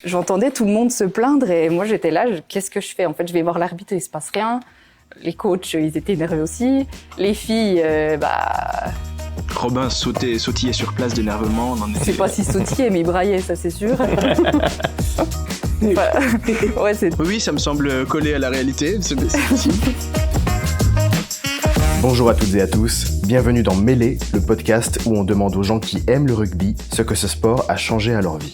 J'entendais tout le monde se plaindre et moi j'étais là, qu'est-ce que je fais? En fait, je vais voir l'arbitre, il se passe rien. Les coachs, ils étaient énervés aussi. Les filles, Robin sautillait sur place d'énervement. Je sais pas si sautillait, mais il braillait, ça c'est sûr. Ouais, Oui, ça me semble coller à la réalité. C'est possible. Bonjour à toutes et à tous, bienvenue dans Mêlée, le podcast où on demande aux gens qui aiment le rugby ce que ce sport a changé à leur vie.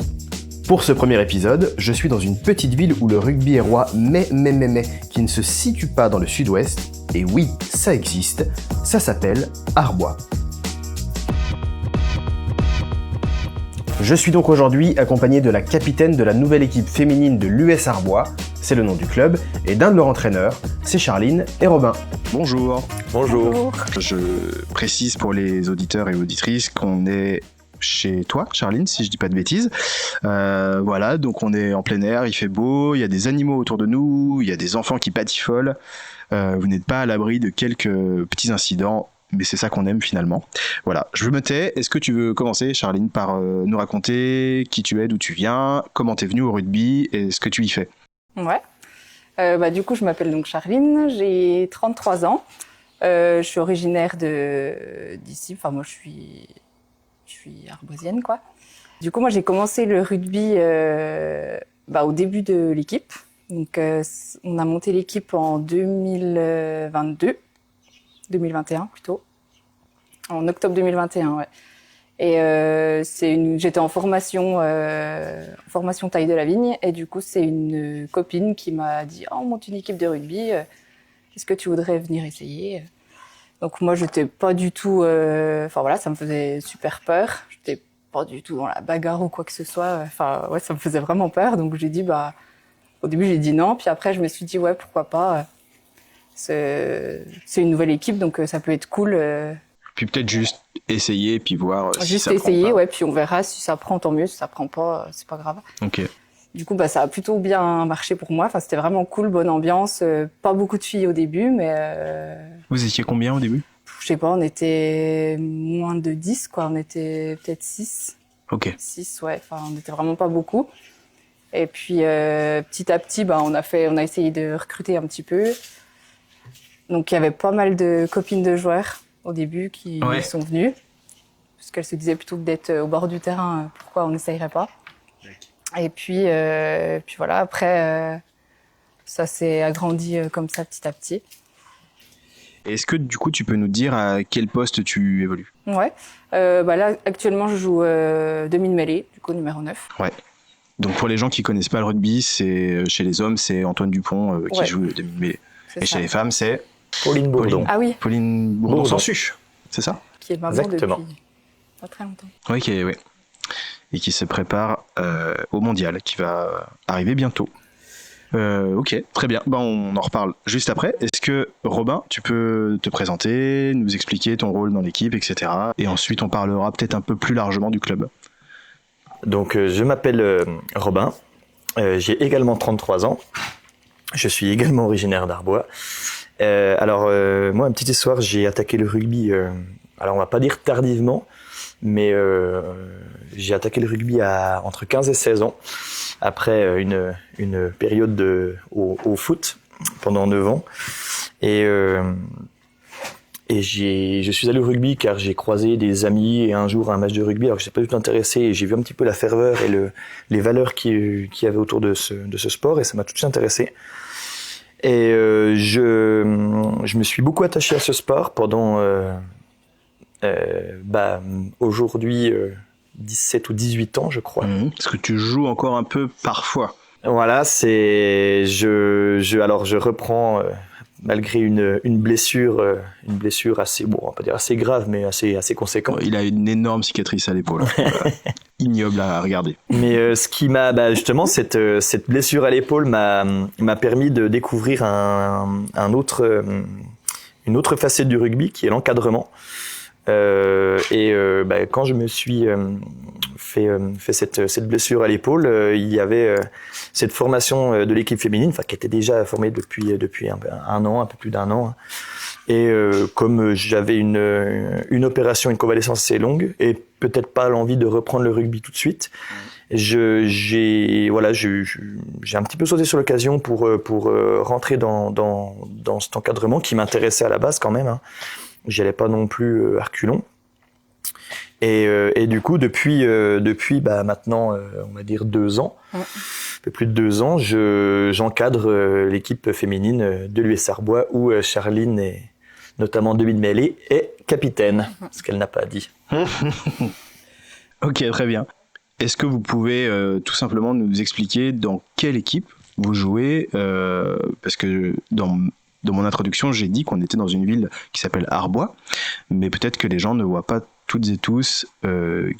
Pour ce premier épisode, je suis dans une petite ville où le rugby est roi, mais, qui ne se situe pas dans le sud-ouest, et oui, ça existe, ça s'appelle Arbois. Je suis donc aujourd'hui accompagné de la capitaine de la nouvelle équipe féminine de l'US Arbois, c'est le nom du club, et d'un de leurs entraîneurs, c'est Charline et Robin. Bonjour. Bonjour. Je précise pour les auditeurs et auditrices qu'on est chez toi, Charline, si je dis pas de bêtises. Voilà, donc on est en plein air, il fait beau, il y a des animaux autour de nous, il y a des enfants qui patifolent. Vous n'êtes pas à l'abri de quelques petits incidents, mais c'est ça qu'on aime finalement. Voilà, je me tais. Est-ce que tu veux commencer, Charline, par nous raconter qui tu es, d'où tu viens, comment t'es venue au rugby et ce que tu y fais? Ouais. Du coup, je m'appelle donc Charline, j'ai 33 ans. Je suis originaire d'ici. Enfin, moi, je suis arboisienne, quoi. Du coup, moi, j'ai commencé le rugby au début de l'équipe. Donc, on a monté l'équipe en 2021 plutôt. En octobre 2021, ouais. Et j'étais en formation taille de la vigne. Et du coup, c'est une copine qui m'a dit « Oh, on monte une équipe de rugby. Est-ce que tu voudrais venir essayer ?» Donc moi, j'étais pas du tout... ça me faisait super peur. J'étais pas du tout dans la bagarre ou quoi que ce soit. Ça me faisait vraiment peur. Donc j'ai dit, au début, j'ai dit non. Puis après, je me suis dit, ouais, pourquoi pas. C'est une nouvelle équipe, donc ça peut être cool. Puis peut-être juste essayer, puis voir si ça essayer, prend pas. ouais. Puis on verra si ça prend, tant mieux. Si ça prend pas, c'est pas grave. Ok. Du coup, ça a plutôt bien marché pour moi. Enfin, c'était vraiment cool, bonne ambiance. Pas beaucoup de filles au début, mais... Vous étiez combien au début? Je sais pas, on était moins de 10, quoi. On était peut-être 6. Ok. 6, ouais. Enfin, on était vraiment pas beaucoup. Et puis, petit à petit, on a essayé de recruter un petit peu. Donc, il y avait pas mal de copines de joueurs au début qui sont venues. Parce qu'elles se disaient plutôt que d'être au bord du terrain, pourquoi on n'essayerait pas. Et puis voilà, après, ça s'est agrandi comme ça petit à petit. Est-ce que du coup tu peux nous dire à quel poste tu évolues? Ouais, là actuellement je joue demi-mêlée, du coup numéro 9. Ouais. Donc pour les gens qui connaissent pas le rugby, c'est chez les hommes c'est Antoine Dupont qui joue demi-mêlée. Et chez les femmes c'est Pauline Bourdon. Ah oui. Pauline Bourdon-Sansu, c'est ça? Qui est maman Exactement. depuis pas très longtemps. Oui, et qui se prépare au mondial qui va arriver bientôt. Ok, très bien. On en reparle juste après. Est-ce que, Robin, tu peux te présenter, nous expliquer ton rôle dans l'équipe, etc. Et ensuite, on parlera peut-être un peu plus largement du club. Donc, je m'appelle Robin. J'ai également 33 ans. Je suis également originaire d'Arbois. Moi, une petite histoire, j'ai attaqué le rugby, on va pas dire tardivement, mais j'ai attaqué le rugby entre 15 et 16 ans. Après une période au foot pendant 9 ans et je suis allé au rugby car j'ai croisé des amis et un jour un match de rugby alors que j'étais pas du tout intéressé et j'ai vu un petit peu la ferveur et les valeurs qu'il y avait autour de ce sport et ça m'a tout de suite intéressé et je me suis beaucoup attaché à ce sport pendant aujourd'hui 17 ou 18 ans, je crois. Est-ce que tu joues encore un peu parfois? Voilà, je reprends malgré une blessure assez, on va pas dire assez grave, mais assez conséquente. Il a une énorme cicatrice à l'épaule. Ignoble à regarder. Mais ce qui m'a, justement, cette blessure à l'épaule m'a permis de découvrir une autre facette du rugby qui est l'encadrement. Quand je me suis fait cette blessure à l'épaule, il y avait cette formation de l'équipe féminine, qui était déjà formée depuis un an, un peu plus d'un an, Et comme j'avais une opération, une convalescence assez longue, et peut-être pas l'envie de reprendre le rugby tout de suite, j'ai un petit peu sauté sur l'occasion pour rentrer dans cet encadrement qui m'intéressait à la base quand même. Hein. J'y allais pas non plus à reculons. Et du coup, depuis maintenant, on va dire 2 ans, un peu plus de 2 ans, j'encadre l'équipe féminine de l'US Arbois où Charline est notamment demi-mêlée et capitaine, ce qu'elle n'a pas dit. Ok, très bien. Est-ce que vous pouvez tout simplement nous expliquer dans quelle équipe vous jouez parce que dans mon introduction, j'ai dit qu'on était dans une ville qui s'appelle Arbois, mais peut-être que les gens ne voient pas toutes et tous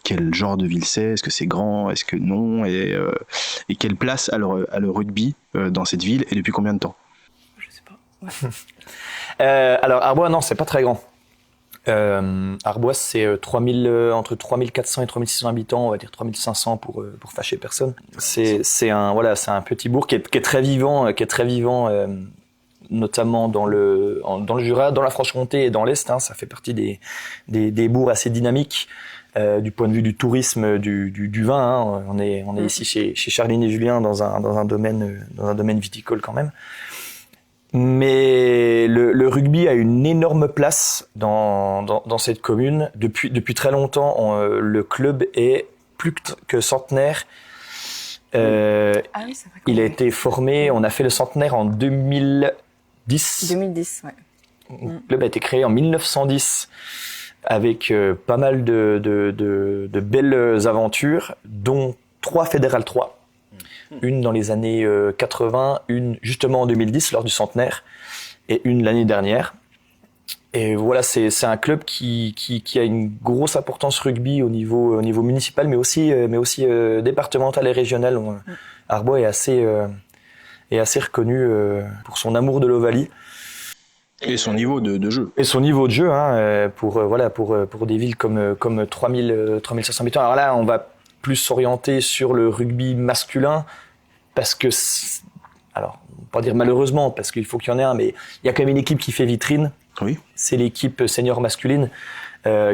quel genre de ville c'est, est-ce que c'est grand, est-ce que non, et quelle place a le rugby dans cette ville et depuis combien de temps? Je sais pas. Ouais. Alors Arbois, non, c'est pas très grand. Arbois, c'est entre 3400 et 3600 habitants, on va dire 3500 pour fâcher personne. C'est un petit bourg qui est très vivant, notamment dans le Jura, dans la Franche-Comté et dans l'Est. Hein, ça fait partie des bourgs assez dynamiques du point de vue du tourisme, du vin. Hein. On est ici chez Charline et Julien dans un domaine viticole quand même. Mais le rugby a une énorme place dans cette commune. Depuis très longtemps, le club est plus que centenaire. Oui, c'est vrai Il a été formé, on a fait le centenaire en 2010. 2010, ouais. Le club a été créé en 1910 avec pas mal de belles aventures, dont 3 Fédéral 3. Une dans les années 80, une justement en 2010 lors du centenaire, et une l'année dernière. Et voilà, c'est un club qui a une grosse importance rugby au niveau municipal, mais aussi départemental et régional. Arbois est assez reconnu pour son amour de l'Ovalie. Et son niveau de jeu. Et son niveau de jeu, hein, pour des villes comme 3500 habitants. Alors là, on va plus s'orienter sur le rugby masculin, parce que, alors, pas dire malheureusement, parce qu'il faut qu'il y en ait un, mais il y a quand même une équipe qui fait vitrine. Oui. C'est l'équipe senior masculine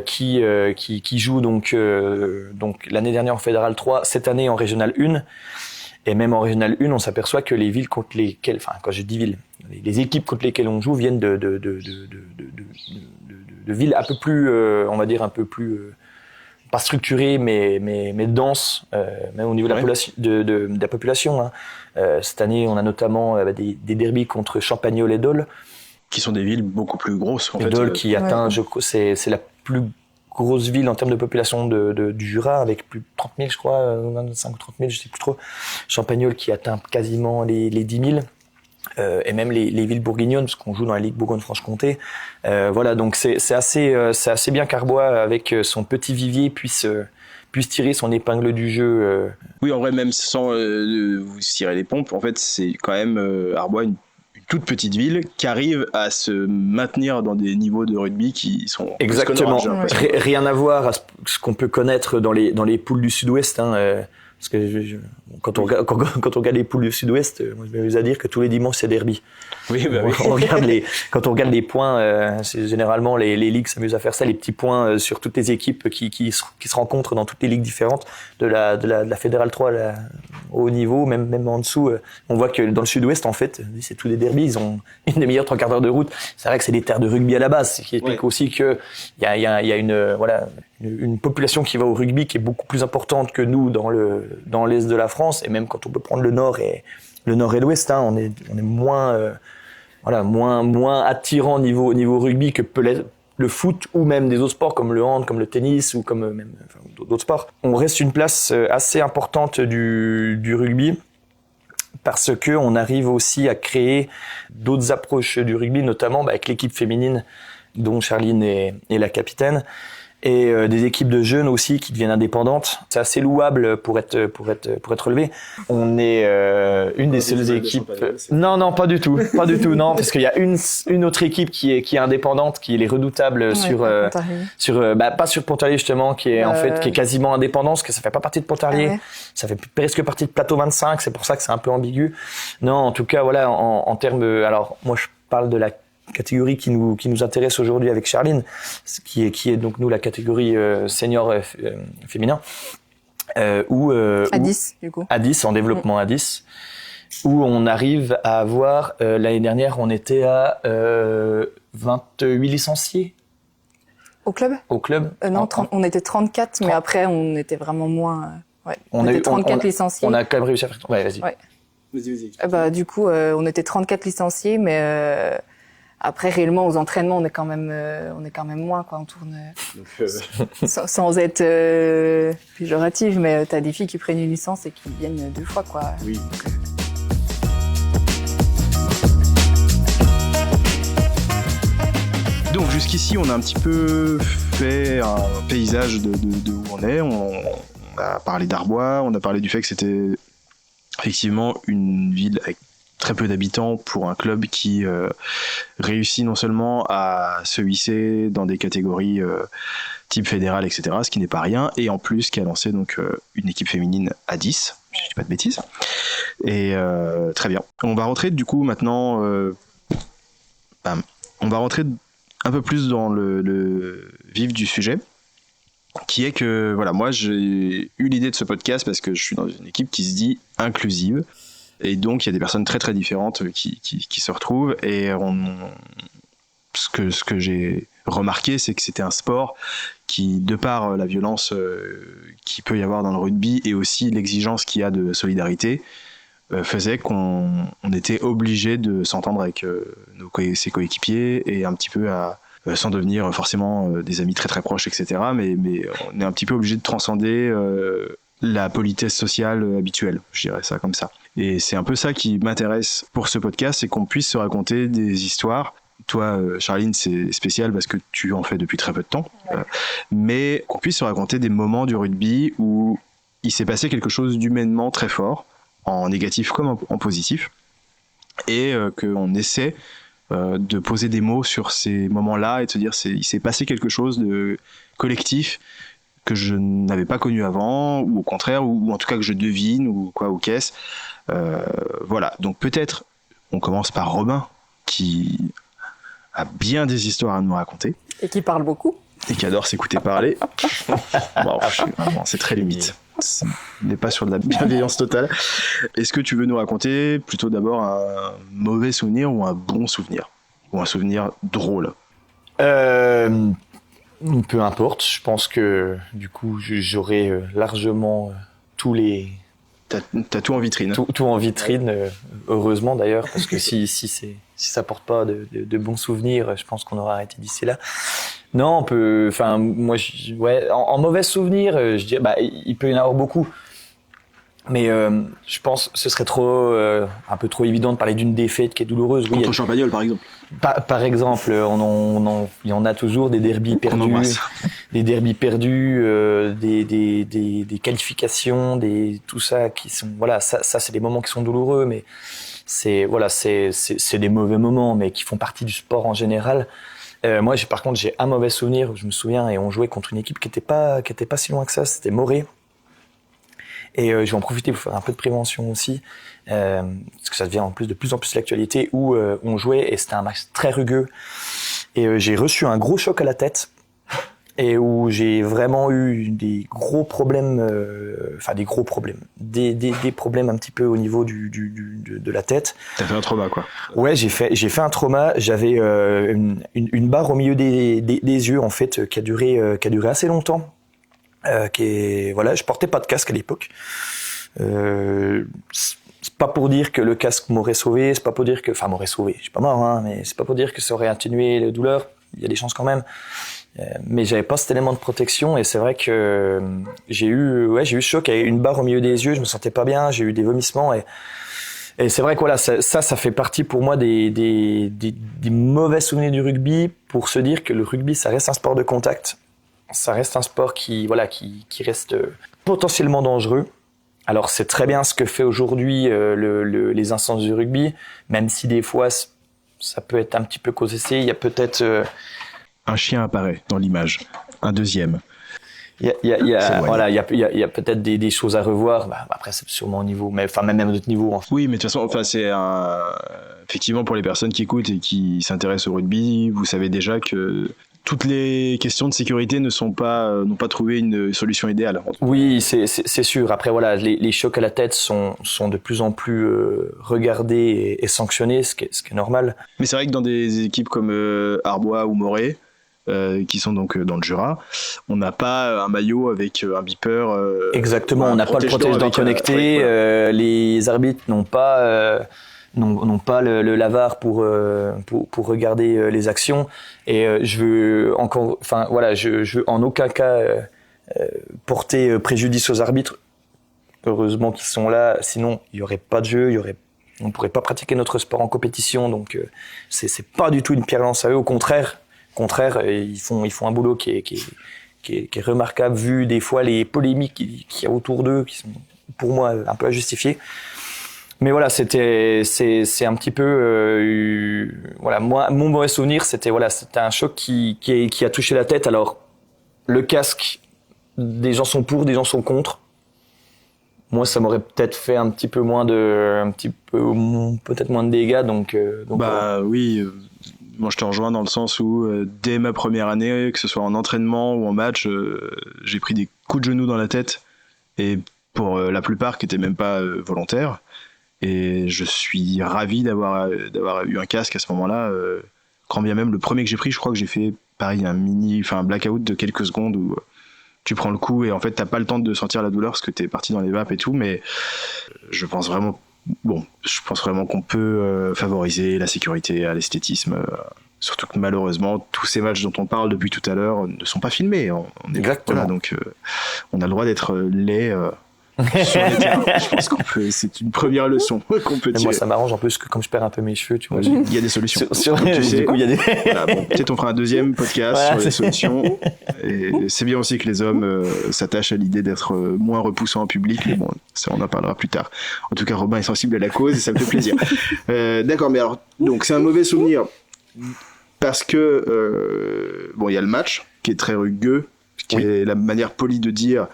qui joue donc l'année dernière en Fédéral 3, cette année en Régional 1. Et même en Régional 1, on s'aperçoit que les villes contre lesquelles, enfin, quand je dis villes, les équipes contre lesquelles on joue viennent de villes un peu plus, on va dire un peu plus, pas structurées, mais denses, même au niveau de la population. Hein. Cette année, on a notamment des derbys contre Champagnole et Dole. Qui sont des villes beaucoup plus grosses, en fait. Dole qui atteint, c'est la plus grosse ville en termes de population du Jura, avec plus de 30 000, je crois, 25 ou 30 000, je sais plus trop. Champagnole qui atteint quasiment les 10 000. Et même les villes bourguignonnes, parce qu'on joue dans la Ligue Bourgogne-Franche-Comté. Voilà, donc c'est assez bien qu'Arbois, avec son petit vivier, puisse tirer son épingle du jeu. Oui, en vrai, même sans vous tirer les pompes, en fait, c'est quand même Arbois une toute petite ville qui arrive à se maintenir dans des niveaux de rugby qui sont exactement rien à voir à ce qu'on peut connaître dans les poules du Sud-Ouest. Hein, parce que quand on regarde les poules du Sud-Ouest, moi je m'amuse à dire que tous les dimanches c'est derby. Oui, bah oui. Quand on regarde les points, c'est généralement les ligues s'amusent à faire ça, les petits points sur toutes les équipes qui se rencontrent dans toutes les ligues différentes de la Fédéral 3 au haut niveau, même en dessous. On voit que dans le Sud-Ouest, en fait, c'est tous des derbys, ils ont une des meilleures 3 quarts d'heure de route. C'est vrai que c'est des terres de rugby à la base, ce qui explique aussi que il y a une population qui va au rugby qui est beaucoup plus importante que nous dans l'est de la France, et même quand on peut prendre le nord et l'ouest, hein, on est moins moins attirant niveau rugby que peut l'être le foot, ou même des autres sports comme le hand, comme le tennis, ou comme même d'autres sports. On reste une place assez importante du rugby, parce que on arrive aussi à créer d'autres approches du rugby, notamment avec l'équipe féminine dont Charline est la capitaine, et des équipes de jeunes aussi qui deviennent indépendantes. C'est assez louable pour être relevé. On est une des seules équipes. Non, pas du tout, non, parce qu'il y a une autre équipe qui est indépendante, qui est les Redoutables pas sur Pontarlier justement, qui est en fait qui est quasiment indépendante, parce que ça fait pas partie de Pontarlier, ouais. Ça fait presque partie de Plateau 25, c'est pour ça que c'est un peu ambigu. Non, en tout cas voilà, en termes, alors moi je parle de la catégorie qui nous intéresse aujourd'hui avec Charline, qui est donc nous la catégorie senior féminin, où à 10 du coup. À 10 en développement à 10, où on arrive à avoir l'année dernière on était à 28 licenciés. Au club Non, on était 34, 30. Mais après on était vraiment moins. Ouais. On était 34 licenciés. On a quand même réussi à faire. Ouais, vas-y. Ouais. Vas-y. Du coup, on était 34 licenciés, mais après réellement aux entraînements, on est quand même moins quoi. On tourne sans être péjorative, mais t'as des filles qui prennent une licence et qui viennent 2 fois quoi. Oui. Donc jusqu'ici, on a un petit peu fait un paysage de où on est. On a parlé d'Arbois, on a parlé du fait que c'était effectivement une ville avec très peu d'habitants pour un club qui réussit non seulement à se hisser dans des catégories type fédéral, etc., ce qui n'est pas rien, et en plus qui a lancé donc une équipe féminine à 10, si je dis pas de bêtises. Et très bien. On va rentrer du coup maintenant... on va rentrer un peu plus dans le vif du sujet, qui est que, voilà, moi j'ai eu l'idée de ce podcast parce que je suis dans une équipe qui se dit inclusive, et donc il y a des personnes très très différentes qui se retrouvent, et ce que j'ai remarqué, c'est que c'était un sport qui, de par la violence qu'il peut y avoir dans le rugby, et aussi l'exigence qu'il y a de solidarité, faisait qu'on était obligé de s'entendre avec ses coéquipiers et un petit peu sans devenir forcément des amis très très proches, etc. Mais on est un petit peu obligé de transcender la politesse sociale habituelle, je dirais ça comme ça. Et c'est un peu ça qui m'intéresse pour ce podcast, c'est qu'on puisse se raconter des histoires. Toi, Charline, c'est spécial parce que tu en fais depuis très peu de temps, mais qu'on puisse se raconter des moments du rugby où il s'est passé quelque chose d'humainement très fort, en négatif comme en positif, et qu'on essaie de poser des mots sur ces moments-là et de se dire il s'est passé quelque chose de collectif que je n'avais pas connu avant, ou au contraire, ou en tout cas que je devine, ou qu'est-ce. Voilà, donc peut-être on commence par Robin, qui a bien des histoires à nous raconter. Et qui parle beaucoup. Et qui adore s'écouter parler. Bon, vraiment, c'est très limite. On n'est pas sur de la bienveillance totale. Est-ce que tu veux nous raconter plutôt d'abord un mauvais souvenir ou un bon souvenir? Ou un souvenir drôle? Peu importe. Je pense que du coup, j'aurai largement tous les... T'as tout en vitrine. Tout en vitrine, heureusement d'ailleurs, parce que si ça porte pas de bons souvenirs, je pense qu'on aura arrêté d'ici là. Non, on peut, enfin, moi, en mauvais souvenir, je dirais, il peut y en avoir beaucoup. Mais je pense que ce serait un peu trop évident de parler d'une défaite qui est douloureuse. Contre oui, Champagnol, par exemple. Par exemple, il y en a toujours des derbys perdus, des qualifications, tout ça qui sont, voilà, ça c'est des moments qui sont douloureux, mais c'est des mauvais moments, mais qui font partie du sport en général. Moi, par contre, j'ai un mauvais souvenir. Je me souviens, et on jouait contre une équipe qui était pas si loin que ça. C'était Morée. Et je vais en profiter pour faire un peu de prévention aussi, parce que ça devient en plus de plus en plus l'actualité, où on jouait et c'était un match très rugueux. Et j'ai reçu un gros choc à la tête, et où j'ai vraiment eu des gros problèmes, des problèmes un petit peu au niveau de la tête. T'as fait un trauma, quoi. Ouais, j'ai fait un trauma. J'avais une barre au milieu des yeux, en fait, qui a duré assez longtemps. Je portais pas de casque à l'époque. C'est pas pour dire que le casque m'aurait sauvé, c'est pas pour dire que, m'aurait sauvé, je suis pas mort, hein, mais c'est pas pour dire que ça aurait atténué les douleurs. Il y a des chances quand même. Mais j'avais pas cet élément de protection, et c'est vrai que j'ai eu choc avec une barre au milieu des yeux, je me sentais pas bien, j'ai eu des vomissements, et c'est vrai que voilà, ça fait partie pour moi des mauvais souvenirs du rugby, pour se dire que le rugby, ça reste un sport de contact. Ça reste un sport qui reste potentiellement dangereux. Alors c'est très bien ce que fait aujourd'hui les instances du rugby, même si des fois ça peut être un petit peu causé. Il y a peut-être un chien apparaît dans l'image, un deuxième. voilà, il y a peut-être des choses à revoir. Bah, après, c'est sûrement au niveau, mais enfin, même à d'autres niveaux. En fait. Oui, mais de toute façon, enfin, effectivement, pour les personnes qui écoutent et qui s'intéressent au rugby, vous savez déjà que toutes les questions de sécurité n'ont pas trouvé une solution idéale. Oui, c'est sûr. Après, voilà, les chocs à la tête sont de plus en plus regardés et sanctionnés, ce qui est normal. Mais c'est vrai que dans des équipes comme Arbois ou Moret, qui sont donc dans le Jura, on n'a pas un maillot avec un beeper. Exactement, on n'a pas le protège-dents connecté. Ouais. Les arbitres n'ont pas le lavar pour regarder les actions. Et je veux en aucun cas porter préjudice aux arbitres. Heureusement qu'ils sont là, sinon il y aurait pas de jeu, on pourrait pas pratiquer notre sport en compétition. Donc c'est pas du tout une pierre lance à eux. Au contraire, ils font un boulot qui est remarquable vu des fois les polémiques qu'il y a autour d'eux qui sont pour moi un peu injustifiées. Mais voilà, c'est un petit peu voilà, moi mon mauvais souvenir, c'était un choc qui a touché la tête. Alors le casque, des gens sont pour, des gens sont contre. Moi, ça m'aurait peut-être fait peut-être moins de dégâts, donc oui. Moi, je te rejoins dans le sens où dès ma première année, que ce soit en entraînement ou en match, j'ai pris des coups de genoux dans la tête, et pour la plupart qui n'étaient même pas volontaires. Et je suis ravi d'avoir eu un casque à ce moment-là. Quand bien même le premier que j'ai pris, je crois que j'ai fait pareil un blackout de quelques secondes où tu prends le coup et en fait t'as pas le temps de sentir la douleur parce que t'es parti dans les vapes et tout. Mais je pense vraiment qu'on peut favoriser la sécurité à l'esthétisme. Surtout que malheureusement, tous ces matchs dont on parle depuis tout à l'heure ne sont pas filmés. Exactement. Donc on a le droit d'être laid sur les terrains. Je pense c'est une première leçon qu'on peut tirer. Moi, ça m'arrange en plus que comme je perds un peu mes cheveux, tu vois. Il y a des solutions. Peut-être on fera un deuxième podcast sur les solutions. Et c'est bien aussi que les hommes s'attachent à l'idée d'être moins repoussants en public. Mais bon, ça, on en parlera plus tard. En tout cas, Robin est sensible à la cause et ça me fait plaisir. D'accord, mais alors, donc c'est un mauvais souvenir parce que il y a le match qui est très rugueux, qui est la manière polie de dire.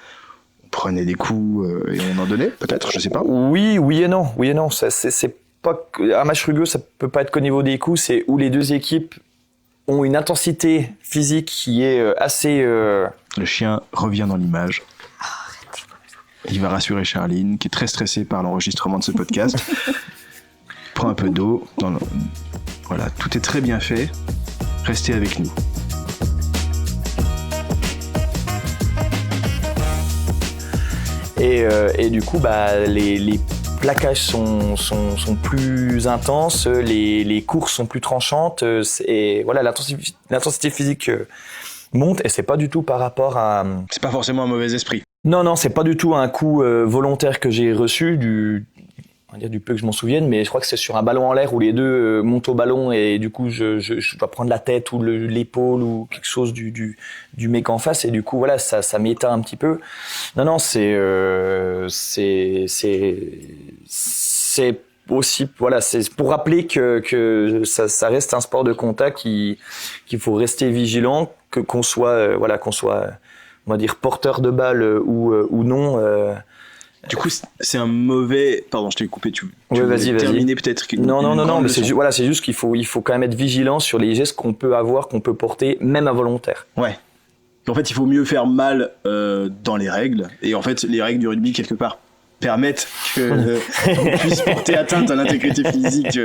Prenait des coups et on en donnait, peut-être, je sais pas. Oui et non. Ça, c'est pas un match rugueux, ça peut pas être qu'au niveau des coups, c'est où les deux équipes ont une intensité physique qui est assez. Le chien revient dans l'image. Il va rassurer Charline, qui est très stressée par l'enregistrement de ce podcast. Prends un peu d'eau. Voilà, tout est très bien fait. Restez avec nous. Et du coup, les plaquages sont plus intenses, les courses sont plus tranchantes, et voilà, l'intensité physique monte, et c'est pas du tout par rapport à. C'est pas forcément un mauvais esprit. Non, c'est pas du tout un coup volontaire que j'ai reçu on va dire du peu que je m'en souvienne, mais je crois que c'est sur un ballon en l'air où les deux montent au ballon et du coup je dois prendre la tête ou l'épaule ou quelque chose du mec en face et du coup voilà ça m'éteint un petit peu. Non c'est aussi voilà c'est pour rappeler que ça reste un sport de contact qu'il faut rester vigilant qu'on soit on va dire porteur de balle ou non. Du coup, c'est un mauvais. Pardon, je t'ai coupé. Tu vas-y. Terminer peut-être. Non. Mais c'est juste qu'il faut quand même être vigilant sur les gestes qu'on peut avoir, qu'on peut porter, même involontaires. Ouais. En fait, il faut mieux faire mal dans les règles. Et en fait, les règles du rugby quelque part permettent qu'on puisse porter atteinte à l'intégrité physique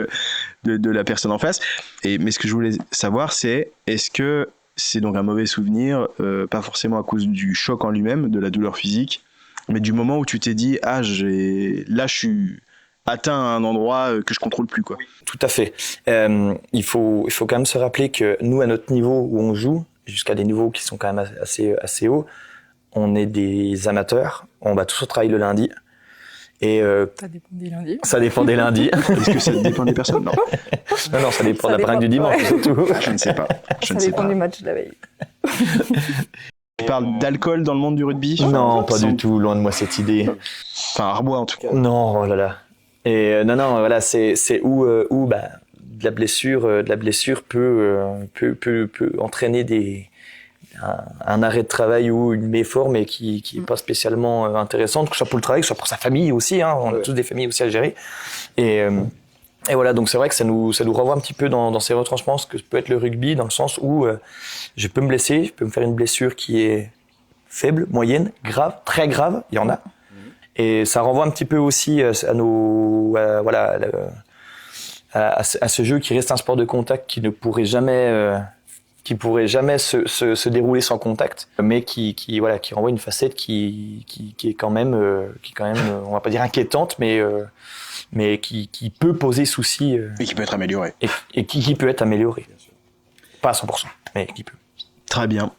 de la personne en face. Mais ce que je voulais savoir, c'est est-ce que c'est donc un mauvais souvenir, pas forcément à cause du choc en lui-même, de la douleur physique. Mais du moment où tu t'es dit là je suis atteint à un endroit que je contrôle plus quoi. Tout à fait. Il faut quand même se rappeler que nous à notre niveau où on joue, jusqu'à des niveaux qui sont quand même assez hauts, on est des amateurs. On va tous au travail le lundi. Et ça dépend des lundis. Ça dépend des lundis. Est-ce que ça dépend des personnes? Non, ça dépend de la bringue du dimanche surtout. Je ne sais pas. Ça dépend du match de la veille. Tu parles d'alcool dans le monde du rugby? Non, pas du tout, loin de moi cette idée. Enfin, Arbois en tout cas. Non, oh là là. Et non, voilà, c'est où de la blessure peut entraîner un arrêt de travail ou une méforme, mais qui est pas spécialement intéressante, que ce soit pour le travail, que ce soit pour sa famille aussi, hein, on a tous des familles aussi à gérer. Et voilà, donc c'est vrai que ça nous renvoie un petit peu dans ces retranchements, ce que peut être le rugby, dans le sens où je peux me blesser, je peux me faire une blessure qui est faible, moyenne, grave, très grave, il y en a. Et ça renvoie un petit peu aussi à ce jeu qui reste un sport de contact qui ne pourrait jamais se dérouler sans contact, mais qui renvoie une facette qui est quand même, on va pas dire inquiétante, mais qui peut poser souci. Et qui peut être amélioré. Et qui peut être amélioré. Pas à 100%, mais qui peut. Très bien.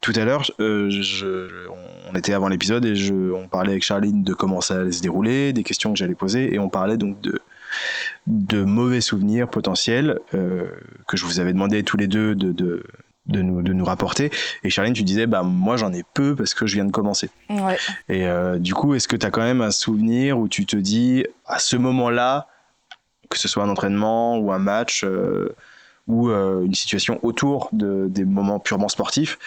Tout à l'heure, on était avant l'épisode et on parlait avec Charline de comment ça allait se dérouler, des questions que j'allais poser, et on parlait donc de mauvais souvenirs potentiels que je vous avais demandé tous les deux de nous rapporter. Et Charline, tu disais, moi j'en ai peu parce que je viens de commencer. Ouais. Et du coup, est-ce que tu as quand même un souvenir où tu te dis, à ce moment-là, que ce soit un entraînement ou un match ou une situation autour des moments purement sportifs,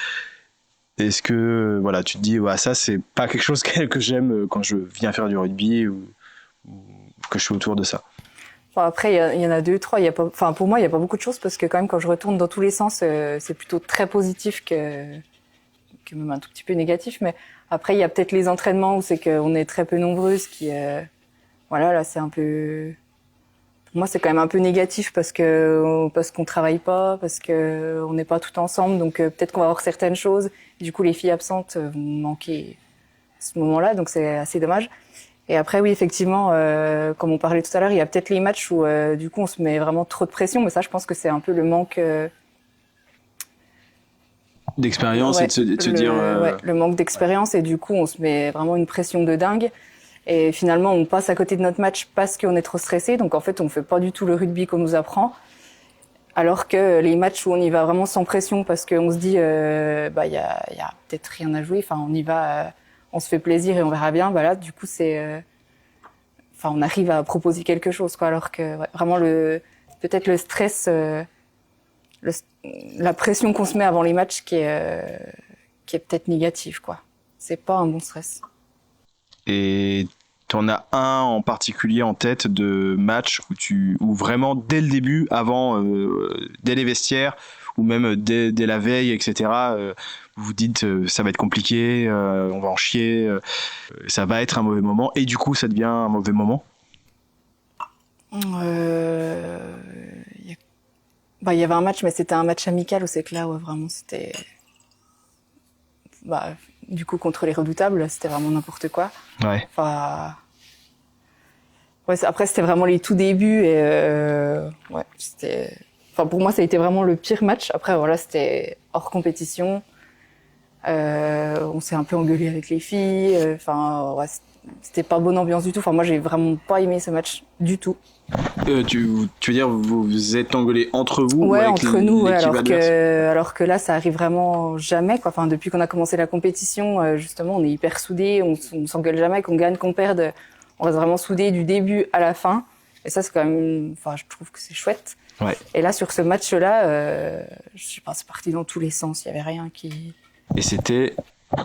est-ce que tu te dis, ça c'est pas quelque chose que j'aime quand je viens faire du rugby ou que je suis autour de ça? Après, il y en a 2, 3. Pour moi, il y a pas beaucoup de choses parce que quand même, quand je retourne dans tous les sens, c'est plutôt très positif que même un tout petit peu négatif. Mais après, il y a peut-être les entraînements où c'est qu'on est très peu nombreuses, là, c'est un peu. Pour moi, c'est quand même un peu négatif parce qu'on travaille pas, parce que on n'est pas tout ensemble. Donc peut-être qu'on va avoir certaines choses. Du coup, les filles absentes vont manquer à ce moment-là. Donc c'est assez dommage. Et après, oui, effectivement, comme on parlait tout à l'heure, il y a peut-être les matchs où, du coup, on se met vraiment trop de pression. Mais ça, je pense que c'est un peu le manque d'expérience et de se dire... le manque d'expérience. Et du coup, on se met vraiment une pression de dingue. Et finalement, on passe à côté de notre match parce qu'on est trop stressé. Donc, en fait, on fait pas du tout le rugby qu'on nous apprend. Alors que les matchs où on y va vraiment sans pression parce qu'on se dit, y a peut-être rien à jouer. Enfin, on y va... on se fait plaisir et on verra bien. Là, du coup, on arrive à proposer quelque chose, quoi. Alors que vraiment peut-être le stress, la pression qu'on se met avant les matchs qui est peut-être négative, quoi. C'est pas un bon stress. Et t'en as un en particulier en tête de match où vraiment dès le début, dès les vestiaires ou même dès la veille, etc. Vous vous dites ça va être compliqué, on va en chier, ça va être un mauvais moment, et du coup ça devient un mauvais moment. Il y avait un match, mais c'était un match amical où c'est que là, vraiment c'était, du coup contre les Redoutables, c'était vraiment n'importe quoi. Ouais. Après c'était vraiment les tout débuts et c'était. Pour moi, ça a été vraiment le pire match. Après, c'était hors compétition. On s'est un peu engueulé avec les filles. C'était pas bonne ambiance du tout. Moi, j'ai vraiment pas aimé ce match du tout. Tu veux dire, vous vous êtes engueulés entre vous? Ouais, ou avec entre nous. Alors que là, ça arrive vraiment jamais, quoi. Depuis qu'on a commencé la compétition, justement, on est hyper soudés. On s'engueule jamais, qu'on gagne, qu'on perde. On reste vraiment soudés du début à la fin. Et ça, c'est quand même. Je trouve que c'est chouette. Ouais. Et là, sur ce match-là, je sais pas, c'est parti dans tous les sens. Il y avait rien qui. Et c'était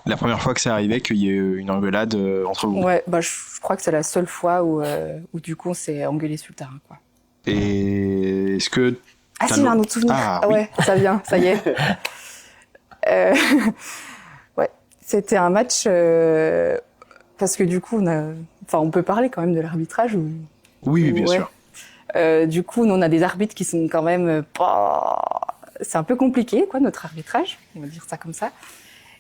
la première fois que ça arrivait qu'il y ait eu une engueulade entre vous? Ouais, je crois que c'est la seule fois où du coup on s'est engueulé sur le terrain, quoi. Et est-ce que si, j'ai un autre souvenir. Oui. Ouais, ça vient, ça y est. Ouais, c'était un match parce que du coup on peut parler quand même de l'arbitrage ou. Oui, bien sûr. Du coup, nous, on a des arbitres qui sont quand même c'est un peu compliqué, quoi, notre arbitrage. On va dire ça comme ça.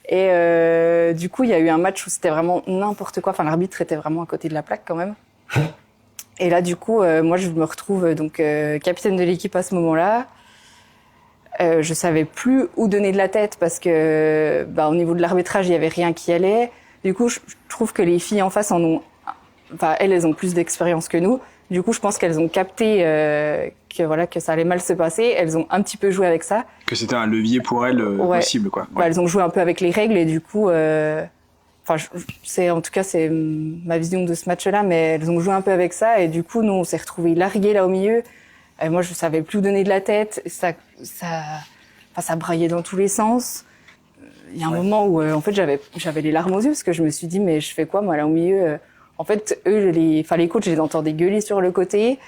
Et du coup, il y a eu un match où c'était vraiment n'importe quoi. L'arbitre était vraiment à côté de la plaque quand même. Et là, du coup, moi, je me retrouve donc capitaine de l'équipe à ce moment-là. Je savais plus où donner de la tête parce que, au niveau de l'arbitrage, il y avait rien qui allait. Du coup, je trouve que les filles en face elles ont plus d'expérience que nous. Du coup, je pense qu'elles ont capté que ça allait mal se passer. Elles ont un petit peu joué avec ça. Que c'était un levier pour elles possible, quoi. Ouais. Elles ont joué un peu avec les règles et du coup, en tout cas, c'est ma vision de ce match-là, mais elles ont joué un peu avec ça et du coup, nous, on s'est retrouvés largués là au milieu. Et moi, je savais plus où donner de la tête. Ça braillait dans tous les sens. il y a un moment où en fait j'avais les larmes aux yeux parce que je me suis dit mais je fais quoi moi là au milieu en fait eux les coachs je les entendais gueuler sur le côté.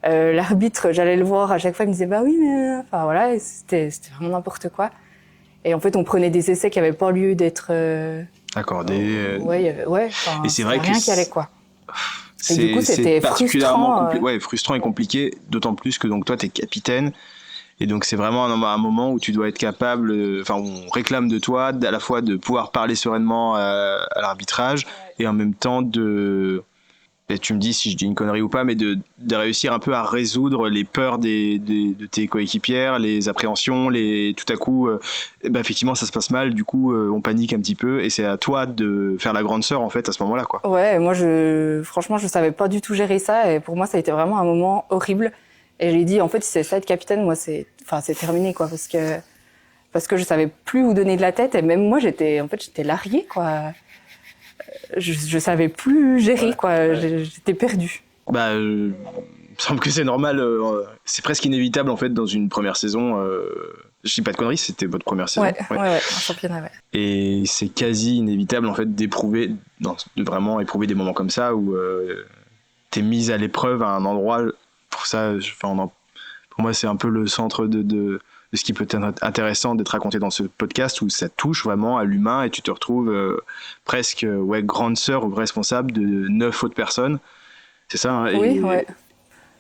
L'arbitre, j'allais le voir à chaque fois, il me disait bah oui mais enfin voilà, et c'était vraiment n'importe quoi. Et en fait, on prenait des essais qui avaient pas lieu d'être accordés. Ouais, et c'est vrai rien que qui allait quoi. Et c'est du coup, c'était particulièrement frustrant. frustrant et compliqué, d'autant plus que donc toi t'es capitaine. Et donc c'est vraiment un moment où tu dois être capable, où on réclame de toi à la fois de pouvoir parler sereinement à l'arbitrage et en même temps de, et tu me dis si je dis une connerie ou pas, mais de réussir un peu à résoudre les peurs de tes coéquipières, les appréhensions, tout à coup, effectivement ça se passe mal, du coup on panique un petit peu et c'est à toi de faire la grande sœur en fait à ce moment-là quoi. Ouais, moi franchement je savais pas du tout gérer ça et pour moi ça a été vraiment un moment horrible. Et j'ai dit en fait si c'est ça être capitaine, moi c'est terminé quoi parce que je savais plus où donner de la tête et même moi j'étais larguée quoi. Je savais plus gérer quoi, j'étais perdue. Il me semble que c'est normal, c'est presque inévitable en fait dans une première saison. Je dis pas de conneries, c'était votre première saison. Ouais, un championnat, ouais. Et c'est quasi inévitable en fait de vraiment éprouver des moments comme ça où t'es mise à l'épreuve à un endroit. Pour ça, pour moi c'est un peu le centre de ce qui peut être intéressant d'être raconté dans ce podcast où ça touche vraiment à l'humain et tu te retrouves presque grande sœur ou responsable de 9 autres personnes. C'est ça, hein, oui, ouais.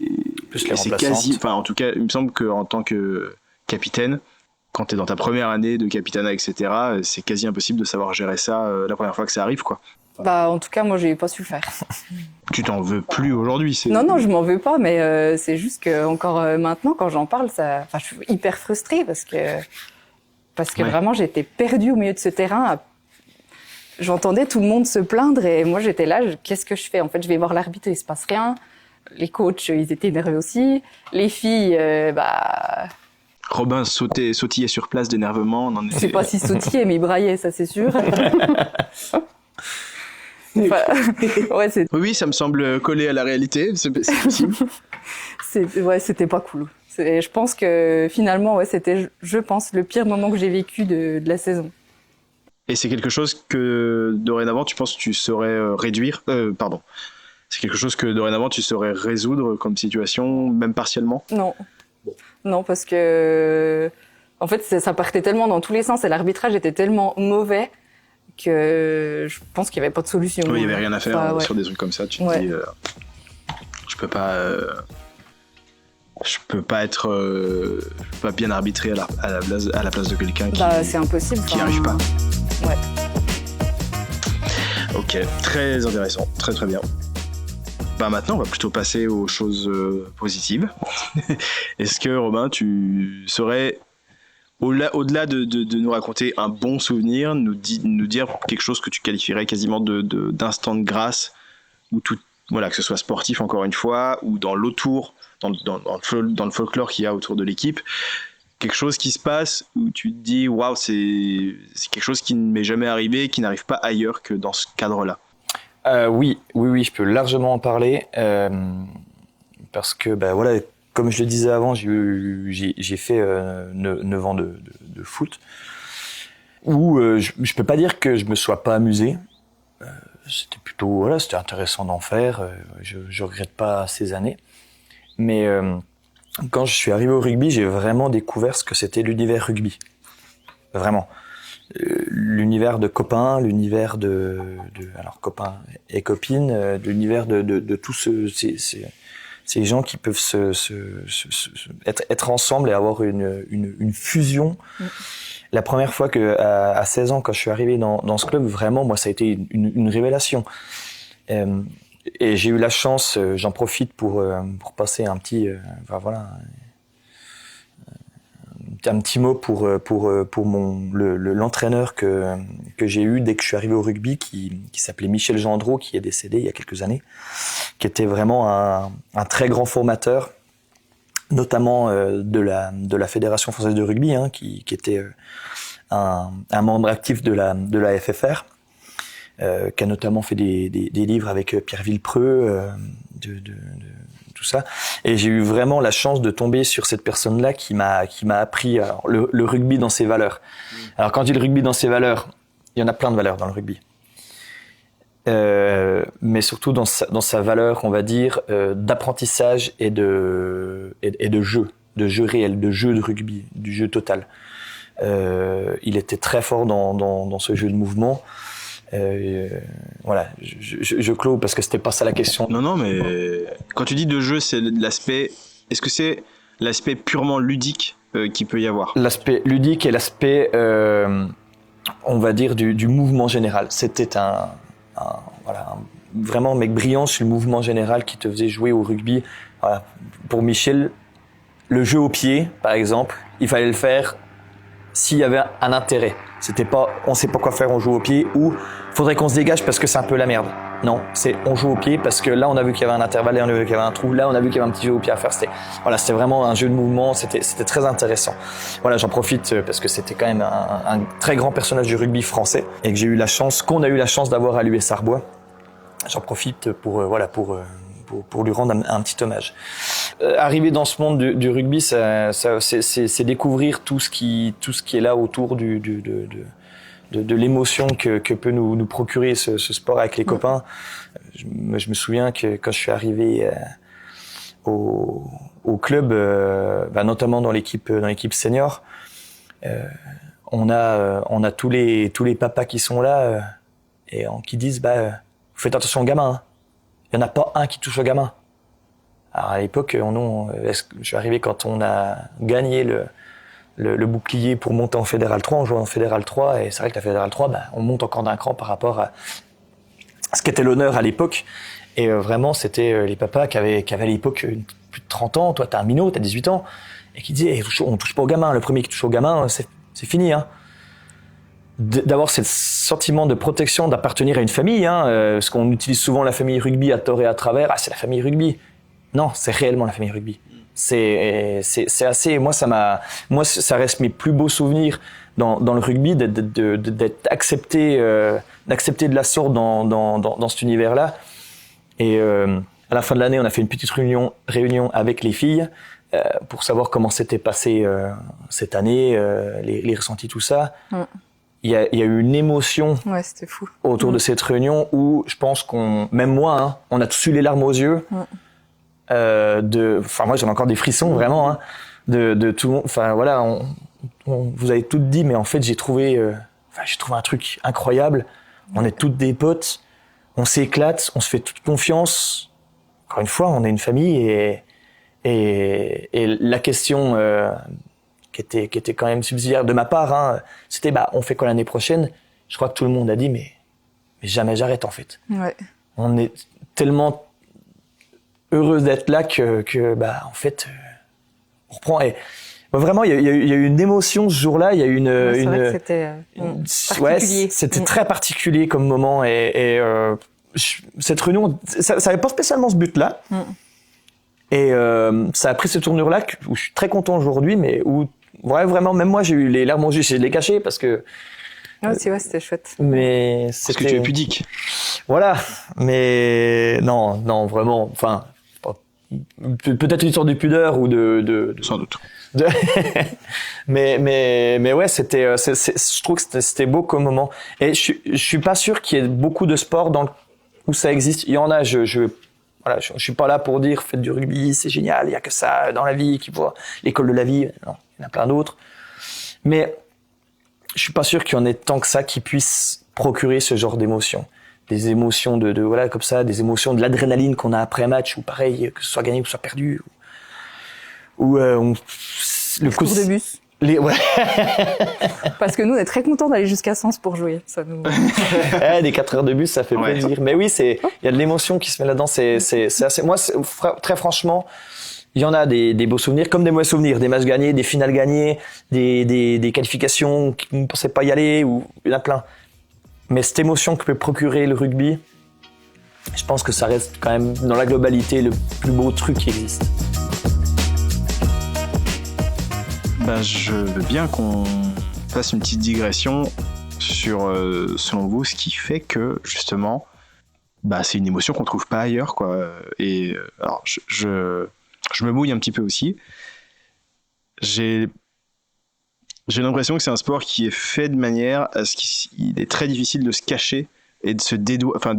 Et c'est quasi, en tout cas, il me semble qu'en tant que capitaine, quand tu es dans ta première année de capitanat, etc., c'est quasi impossible de savoir gérer ça la première fois que ça arrive, quoi. Bah, en tout cas, moi, j'ai pas su le faire. Tu t'en veux plus aujourd'hui, Non, je m'en veux pas, mais c'est juste que encore maintenant, quand j'en parle, je suis hyper frustrée parce que vraiment, j'étais perdue au milieu de ce terrain. J'entendais tout le monde se plaindre et moi, j'étais là, qu'est-ce que je fais? En fait, je vais voir l'arbitre, il se passe rien. Les coachs, ils étaient énervés aussi. Les filles, Robin sautillait sur place d'énervement. Je sais pas si sautillait, mais il braillait, ça c'est sûr. Oui, ça me semble coller à la réalité, c'est possible. C'était pas cool. Je pense que finalement, c'était, je pense, le pire moment que j'ai vécu de la saison. Et c'est quelque chose que dorénavant, tu penses que tu saurais réduire C'est quelque chose que dorénavant, tu saurais résoudre comme situation, même partiellement? Non, parce que en fait, ça partait tellement dans tous les sens et l'arbitrage était tellement mauvais que je pense qu'il n'y avait pas de solution. Oui, il n'y avait rien à faire sur des trucs comme ça. Tu te dis, je peux pas bien arbitrer à la place de quelqu'un qui c'est impossible. Qui n'y arrive pas. Ouais. Ok, très intéressant, très très bien. Maintenant, on va plutôt passer aux choses positives. Est-ce que, Robin, tu saurais, au-delà de nous raconter un bon souvenir, nous dire quelque chose que tu qualifierais quasiment d'instant de grâce, ou que ce soit sportif encore une fois, ou dans l'autour, dans le folklore qu'il y a autour de l'équipe, quelque chose qui se passe où tu te dis waouh, c'est quelque chose qui ne m'est jamais arrivé, qui n'arrive pas ailleurs que dans ce cadre-là. Oui, je peux largement en parler parce que comme je le disais avant, j'ai fait 9 ans de foot où je peux pas dire que je me sois pas amusé. C'était plutôt c'était intéressant d'en faire. Je regrette pas ces années, mais quand je suis arrivé au rugby, j'ai vraiment découvert ce que c'était l'univers rugby. Vraiment. L'univers de copains, l'univers alors copains et copines, l'univers de tous ces gens qui peuvent être ensemble et avoir une fusion. La première fois à 16 ans, quand je suis arrivé dans ce club, vraiment, moi, ça a été une révélation. Et j'ai eu la chance, j'en profite pour passer un petit, un petit mot pour l'entraîneur que j'ai eu dès que je suis arrivé au rugby, qui s'appelait Michel Gendreau, qui est décédé il y a quelques années, qui était vraiment un très grand formateur, notamment de la Fédération française de rugby, qui était un membre actif de la FFR, qui a notamment fait des livres avec Pierre Villepreux, tout ça. Et j'ai eu vraiment la chance de tomber sur cette personne-là qui m'a appris le rugby dans ses valeurs. Alors quand je dis le rugby dans ses valeurs, il y en a plein de valeurs dans le rugby. Mais surtout dans sa valeur, on va dire, d'apprentissage et de jeu réel, de jeu de rugby, du jeu total. Il était très fort dans ce jeu de mouvement. Voilà, je clôt parce que c'était pas ça la question. Non, mais quand tu dis de jeu, c'est l'aspect. Est-ce que c'est l'aspect purement ludique qu'il peut y avoir? L'aspect ludique et l'aspect, on va dire, du mouvement général. C'était vraiment un mec brillant sur le mouvement général qui te faisait jouer au rugby. Voilà. Pour Michel, le jeu au pied, par exemple, il fallait le faire s'il y avait un intérêt. C'était pas, on sait pas quoi faire, on joue au pied, ou faudrait qu'on se dégage parce que c'est un peu la merde. Non, c'est on joue au pied parce que là on a vu qu'il y avait un intervalle, là on a vu qu'il y avait un trou, là on a vu qu'il y avait un petit jeu au pied à faire. C'était vraiment un jeu de mouvement, c'était très intéressant. Voilà, j'en profite parce que c'était quand même un très grand personnage du rugby français et que qu'on a eu la chance d'avoir à l'US Arbois. J'en profite pour lui rendre un petit hommage. Arriver dans ce monde du rugby, c'est découvrir tout ce qui est là autour de l'émotion que peut nous procurer ce sport avec les copains. Je me souviens que quand je suis arrivé au club, notamment dans l'équipe senior, on a tous les papas qui sont là et qui disent faites attention aux gamins. Hein. Il y en a pas un qui touche aux gamins. Alors à l'époque, je suis arrivé quand on a gagné le bouclier pour monter en Fédéral 3, on jouait en Fédéral 3, et c'est vrai que la Fédéral 3, on monte encore d'un cran par rapport à ce qu'était l'honneur à l'époque. Et vraiment, c'était les papas qui avaient à l'époque plus de 30 ans, toi t'as un minot, t'as 18 ans, et qui disaient on touche pas aux gamins, le premier qui touche aux gamins, c'est fini. Hein. D'avoir ce sentiment de protection, d'appartenir à une famille, parce qu'on utilise souvent la famille rugby à tort et à travers, c'est la famille rugby. Non, c'est réellement la famille rugby. C'est assez, moi ça reste mes plus beaux souvenirs dans le rugby, d'être accepté, d'accepter de la sorte dans cet univers-là. Et à la fin de l'année, on a fait une petite réunion avec les filles pour savoir comment s'était passé cette année, les ressentis, tout ça. Il y a eu une émotion c'était fou. autour de cette réunion où je pense même moi, on a tous eu les larmes aux yeux. Moi j'en ai encore des frissons vraiment, de tout le monde. Enfin voilà, vous avez toutes dit, mais en fait j'ai trouvé un truc incroyable. On est toutes des potes, on s'éclate, on se fait toute confiance. Encore une fois, on est une famille et la question qui était quand même subsidiaire de ma part, c'était on fait quoi l'année prochaine? Je crois que tout le monde a dit mais jamais j'arrête en fait. Ouais. On est tellement heureux d'être là que en fait on reprend. Et vraiment il y a eu une émotion ce jour-là, il y a eu c'est vrai que c'était particulier. C'était très particulier comme moment et cette réunion ça avait pas spécialement ce but-là. Et ça a pris cette tournure-là où je suis très content aujourd'hui, mais où vraiment même moi j'ai eu les larmes aux yeux, j'ai les caché parce que c'était chouette. mais parce que tu es pudique. Voilà, mais non vraiment, enfin peut-être une sorte de pudeur ou de sans doute. mais ouais, je trouve que c'était beau comme moment. Et je suis pas sûr qu'il y ait beaucoup de sports où ça existe. Il y en a, je suis pas là pour dire faites du rugby, c'est génial, il y a que ça dans la vie, l'école de la vie. Non, il y en a plein d'autres. Mais je suis pas sûr qu'il y en ait tant que ça qui puisse procurer ce genre d'émotions. Des émotions de voilà comme ça, des émotions de l'adrénaline qu'on a après un match, ou pareil, que ce soit gagné ou que ce soit perdu, ou le cours de bus. Parce que nous on est très contents d'aller jusqu'à Sens pour jouer. Ça nous. Des 4 heures de bus, ça fait plaisir. Mais oui, il y a de l'émotion qui se met là-dedans. C'est assez. Moi, très franchement, il y en a des beaux souvenirs, comme des mauvais souvenirs, des matchs gagnés, des finales gagnées, des qualifications qui ne pensaient pas y aller, ou il y en a plein. Mais cette émotion que peut procurer le rugby, je pense que ça reste quand même dans la globalité le plus beau truc qui existe. Je veux bien qu'on fasse une petite digression sur, selon vous, ce qui fait que, justement, bah c'est une émotion qu'on trouve pas ailleurs, quoi. Et alors je me mouille un petit peu aussi. J'ai l'impression que c'est un sport qui est fait de manière à ce qu'il est très difficile de se cacher et de se enfin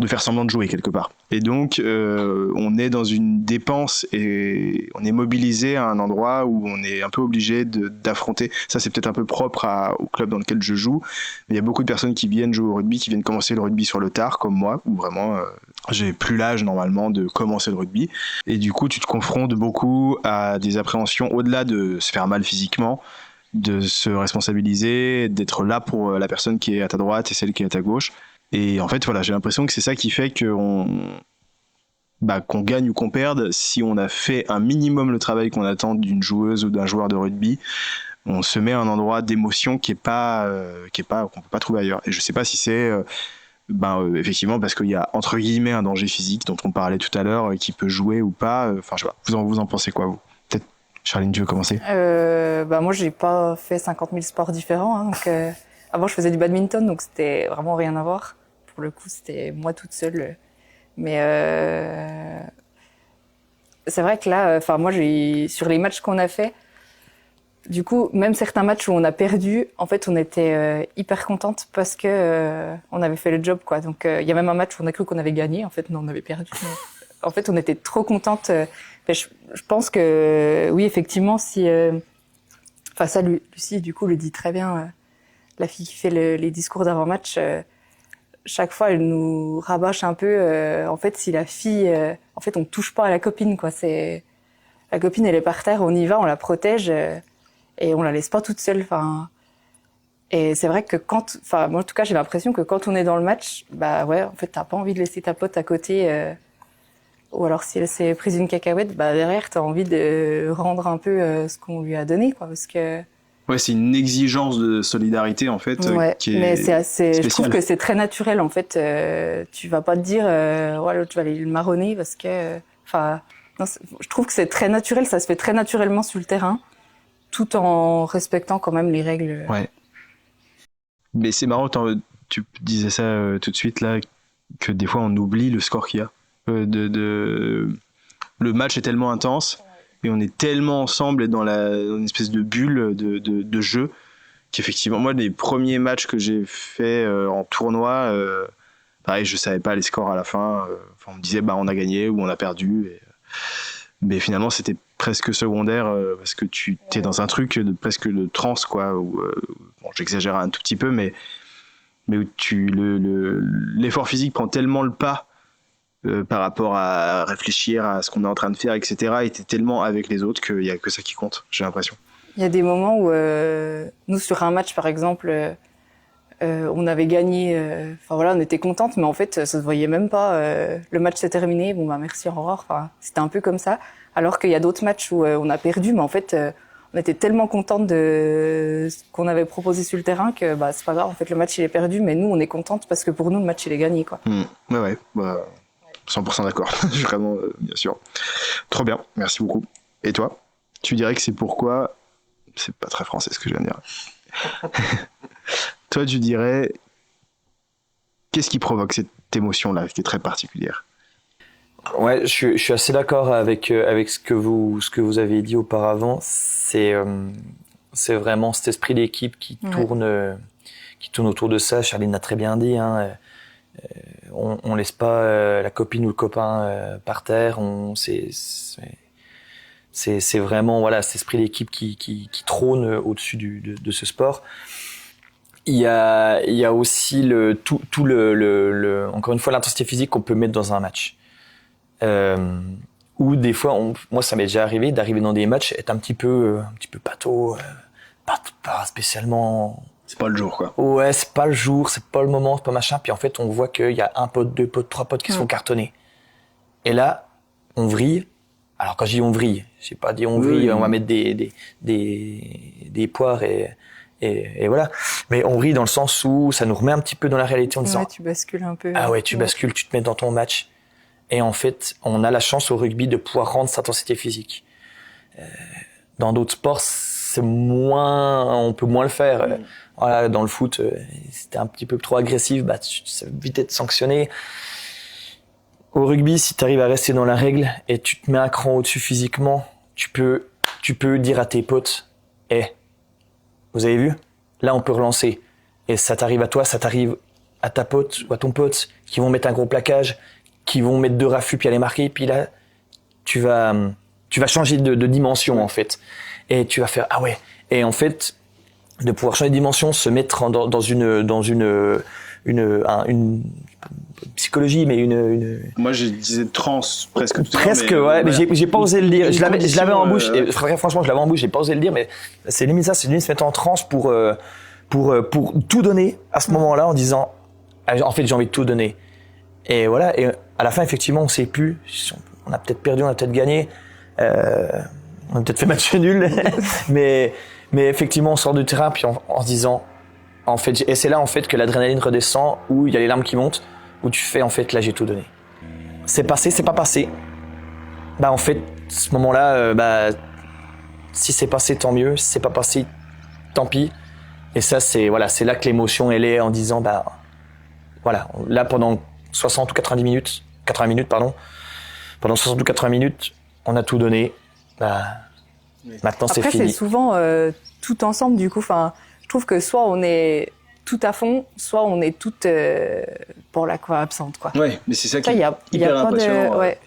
de faire semblant de jouer quelque part. Et donc, on est dans une dépense et on est mobilisé à un endroit où on est un peu obligé d'affronter. Ça, c'est peut-être un peu propre au club dans lequel je joue. Mais il y a beaucoup de personnes qui viennent jouer au rugby, qui viennent commencer le rugby sur le tard, comme moi, où vraiment, j'ai plus l'âge normalement de commencer le rugby. Et du coup, tu te confrontes beaucoup à des appréhensions au-delà de se faire mal physiquement, de se responsabiliser, d'être là pour la personne qui est à ta droite et celle qui est à ta gauche. Et en fait, voilà, j'ai l'impression que c'est ça qui fait qu'on gagne ou qu'on perde. Si on a fait un minimum le travail qu'on attend d'une joueuse ou d'un joueur de rugby, on se met à un endroit d'émotion qu'on peut pas trouver ailleurs. Et je sais pas si c'est effectivement parce qu'il y a entre guillemets un danger physique dont on parlait tout à l'heure, qui peut jouer ou pas. Enfin, je sais pas. Vous en pensez quoi, vous? Peut-être Charline, tu veux commencer? Moi, j'ai pas fait 50 000 sports différents. Hein, donc, avant, je faisais du badminton, donc c'était vraiment rien à voir. Pour le coup, c'était moi toute seule. Mais c'est vrai que là, moi, sur les matchs qu'on a fait, du coup, même certains matchs où on a perdu, en fait, on était hyper contente parce que on avait fait le job, quoi. Donc, il y a même un match où on a cru qu'on avait gagné. En fait, non, on avait perdu. Mais, en fait, on était trop contente. Je pense que oui, effectivement, si, ça, Lucie, du coup, le dit très bien. La fille qui fait les discours d'avant-match, chaque fois, elle nous rabâche un peu. En fait, si la fille, en fait, on touche pas à la copine, quoi. La copine, elle est par terre, on y va, on la protège et on la laisse pas toute seule. Enfin, et c'est vrai que moi, en tout cas, j'ai l'impression que quand on est dans le match, en fait, t'as pas envie de laisser ta pote à côté. Ou alors, si elle s'est prise une cacahuète, derrière, t'as envie de rendre un peu ce qu'on lui a donné, quoi, parce que. Ouais, c'est une exigence de solidarité en fait, qui est mais je trouve spéciale. que c'est très naturel en fait. Tu vas pas te dire l'autre tu vas aller le marronner parce que je trouve que c'est très naturel, ça se fait très naturellement sur le terrain tout en respectant quand même les règles. Ouais. Mais c'est marrant, tu disais ça tout de suite là, que des fois on oublie le score qu'il y a. Le match est tellement intense et on est tellement ensemble et dans une espèce de bulle de jeu qu'effectivement, moi, les premiers matchs que j'ai fait en tournoi, pareil, je savais pas les scores à la fin. On me disait, on a gagné ou on a perdu. Mais finalement, c'était presque secondaire parce que tu es dans un truc presque de transe, quoi. Où, j'exagère un tout petit peu, mais où l'effort physique prend tellement le pas par rapport à réfléchir à ce qu'on est en train de faire, etc. Et t'es tellement avec les autres qu'il y a que ça qui compte, j'ai l'impression. Il y a des moments où nous sur un match par exemple, on avait gagné, on était contente, mais en fait ça se voyait même pas. Le match s'est terminé, merci, au revoir. C'était un peu comme ça. Alors qu'il y a d'autres matchs où on a perdu, mais en fait on était tellement contente de ce qu'on avait proposé sur le terrain que c'est pas grave. En fait le match il est perdu, mais nous on est contente parce que pour nous le match il est gagné, quoi. Ouais, 100% d'accord. Je suis vraiment, bien sûr. Trop bien, merci beaucoup. Et toi, tu dirais que c'est pourquoi... C'est pas très français ce que je viens de dire. Toi, tu dirais, qu'est-ce qui provoque cette émotion-là, qui est très particulière? Ouais, je suis assez d'accord avec ce que vous avez dit auparavant. C'est vraiment cet esprit d'équipe qui tourne autour de ça. Charline l'a très bien dit. Hein. On laisse pas la copine ou le copain par terre. C'est vraiment cet esprit d'équipe qui trône au-dessus de ce sport. Il y a aussi encore une fois l'intensité physique qu'on peut mettre dans un match. Ou des fois, moi ça m'est déjà arrivé d'arriver dans des matchs, être un petit peu pâteau, pas spécialement. C'est pas le jour, quoi. Ouais, c'est pas le jour, c'est pas le moment, c'est pas machin. Puis en fait, on voit qu'il y a un pote, deux potes, trois potes qui se font cartonner. Et là, on vrille. Alors quand je dis on vrille, j'ai pas dit on vrille, on va mettre des poires et voilà. Mais on vrille dans le sens où ça nous remet un petit peu dans la réalité en disant. Ouais, tu bascules un peu. Ah ouais, tu bascules, tu te mets dans ton match. Et en fait, on a la chance au rugby de pouvoir rendre cette intensité physique. Dans d'autres sports, on peut moins le faire. voilà, dans le foot, si t'es un petit peu trop agressif, bah, ça va vite être sanctionné. Au rugby, si t'arrives à rester dans la règle et tu te mets un cran au-dessus physiquement, tu peux dire à tes potes, vous avez vu? Là, on peut relancer. Et ça t'arrive à toi, ça t'arrive à ta pote ou à ton pote qui vont mettre un gros plaquage, qui vont mettre 2 raffus puis aller marquer, puis là, tu vas changer de dimension, en fait. Et tu vas faire, ah ouais. Et en fait, de pouvoir changer de dimension, se mettre dans une psychologie, mais Moi, je disais trans presque tout à l'heure. presque, ouais, mais j'ai pas osé le dire. Je l'avais en bouche, et franchement, je l'avais en bouche, j'ai pas osé le dire, mais c'est limite ça, c'est limite se mettre en transe pour tout donner à ce moment-là en disant, en fait, j'ai envie de tout donner. Et voilà, et à la fin, effectivement, on sait plus, on a peut-être perdu, on a peut-être gagné, on a peut-être fait match nul, mais effectivement, on sort du terrain, puis en se disant, en fait, et c'est là, en fait, que l'adrénaline redescend, où il y a les larmes qui montent, où tu fais, en fait, là, j'ai tout donné. C'est passé, c'est pas passé. Bah, en fait, ce moment-là, si c'est passé, tant mieux. Si c'est pas passé, tant pis. Et ça, c'est là que l'émotion, elle est en disant, voilà, là, pendant 60 ou 80 minutes, pendant 60 ou 80 minutes, on a tout donné. Maintenant, c'est fini. Après, c'est souvent tout ensemble, du coup. Enfin, je trouve que soit on est tout à fond, soit on est toute pour la quoi absente, quoi. Ouais, mais c'est ça qui Il y est a hyper pas impressionnant. de... Ouais.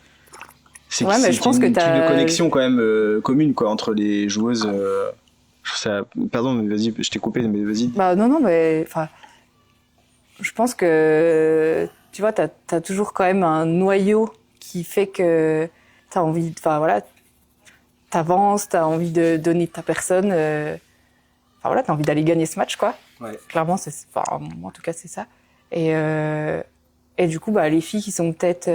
C'est Ouais, mais je pense une que type de connexion quand même commune, quoi, entre les joueuses. Pardon, mais vas-y, je t'ai coupé, mais vas-y. Non, mais enfin, je pense que tu vois, t'as toujours quand même un noyau qui fait que t'as envie, enfin voilà, t'avances, t'as envie de donner ta personne. Enfin voilà, t'as envie d'aller gagner ce match, quoi. Ouais. Clairement, moi, en tout cas, c'est ça. Et du coup, les filles qui sont peut-être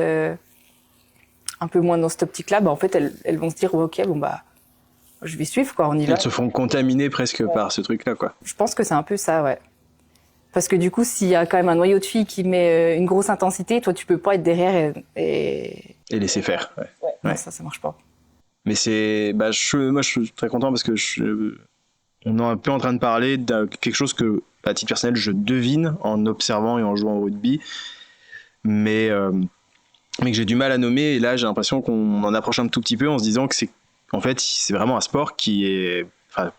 un peu moins dans cette optique-là, en fait, elles vont se dire, ok, je vais suivre, quoi, on y va. Elles se font contaminer presque par ce truc-là, quoi. Je pense que c'est un peu ça, ouais. Parce que du coup, s'il y a quand même un noyau de filles qui met une grosse intensité, toi, tu peux pas être derrière et laisser faire, ouais. Non, ça marche pas. Mais c'est, moi, je suis très content parce que on est un peu en train de parler de quelque chose que, à titre personnel, je devine en observant et en jouant au rugby, mais que j'ai du mal à nommer. Et là, j'ai l'impression qu'on en approche un tout petit peu en se disant que c'est vraiment un sport qui est, enfin,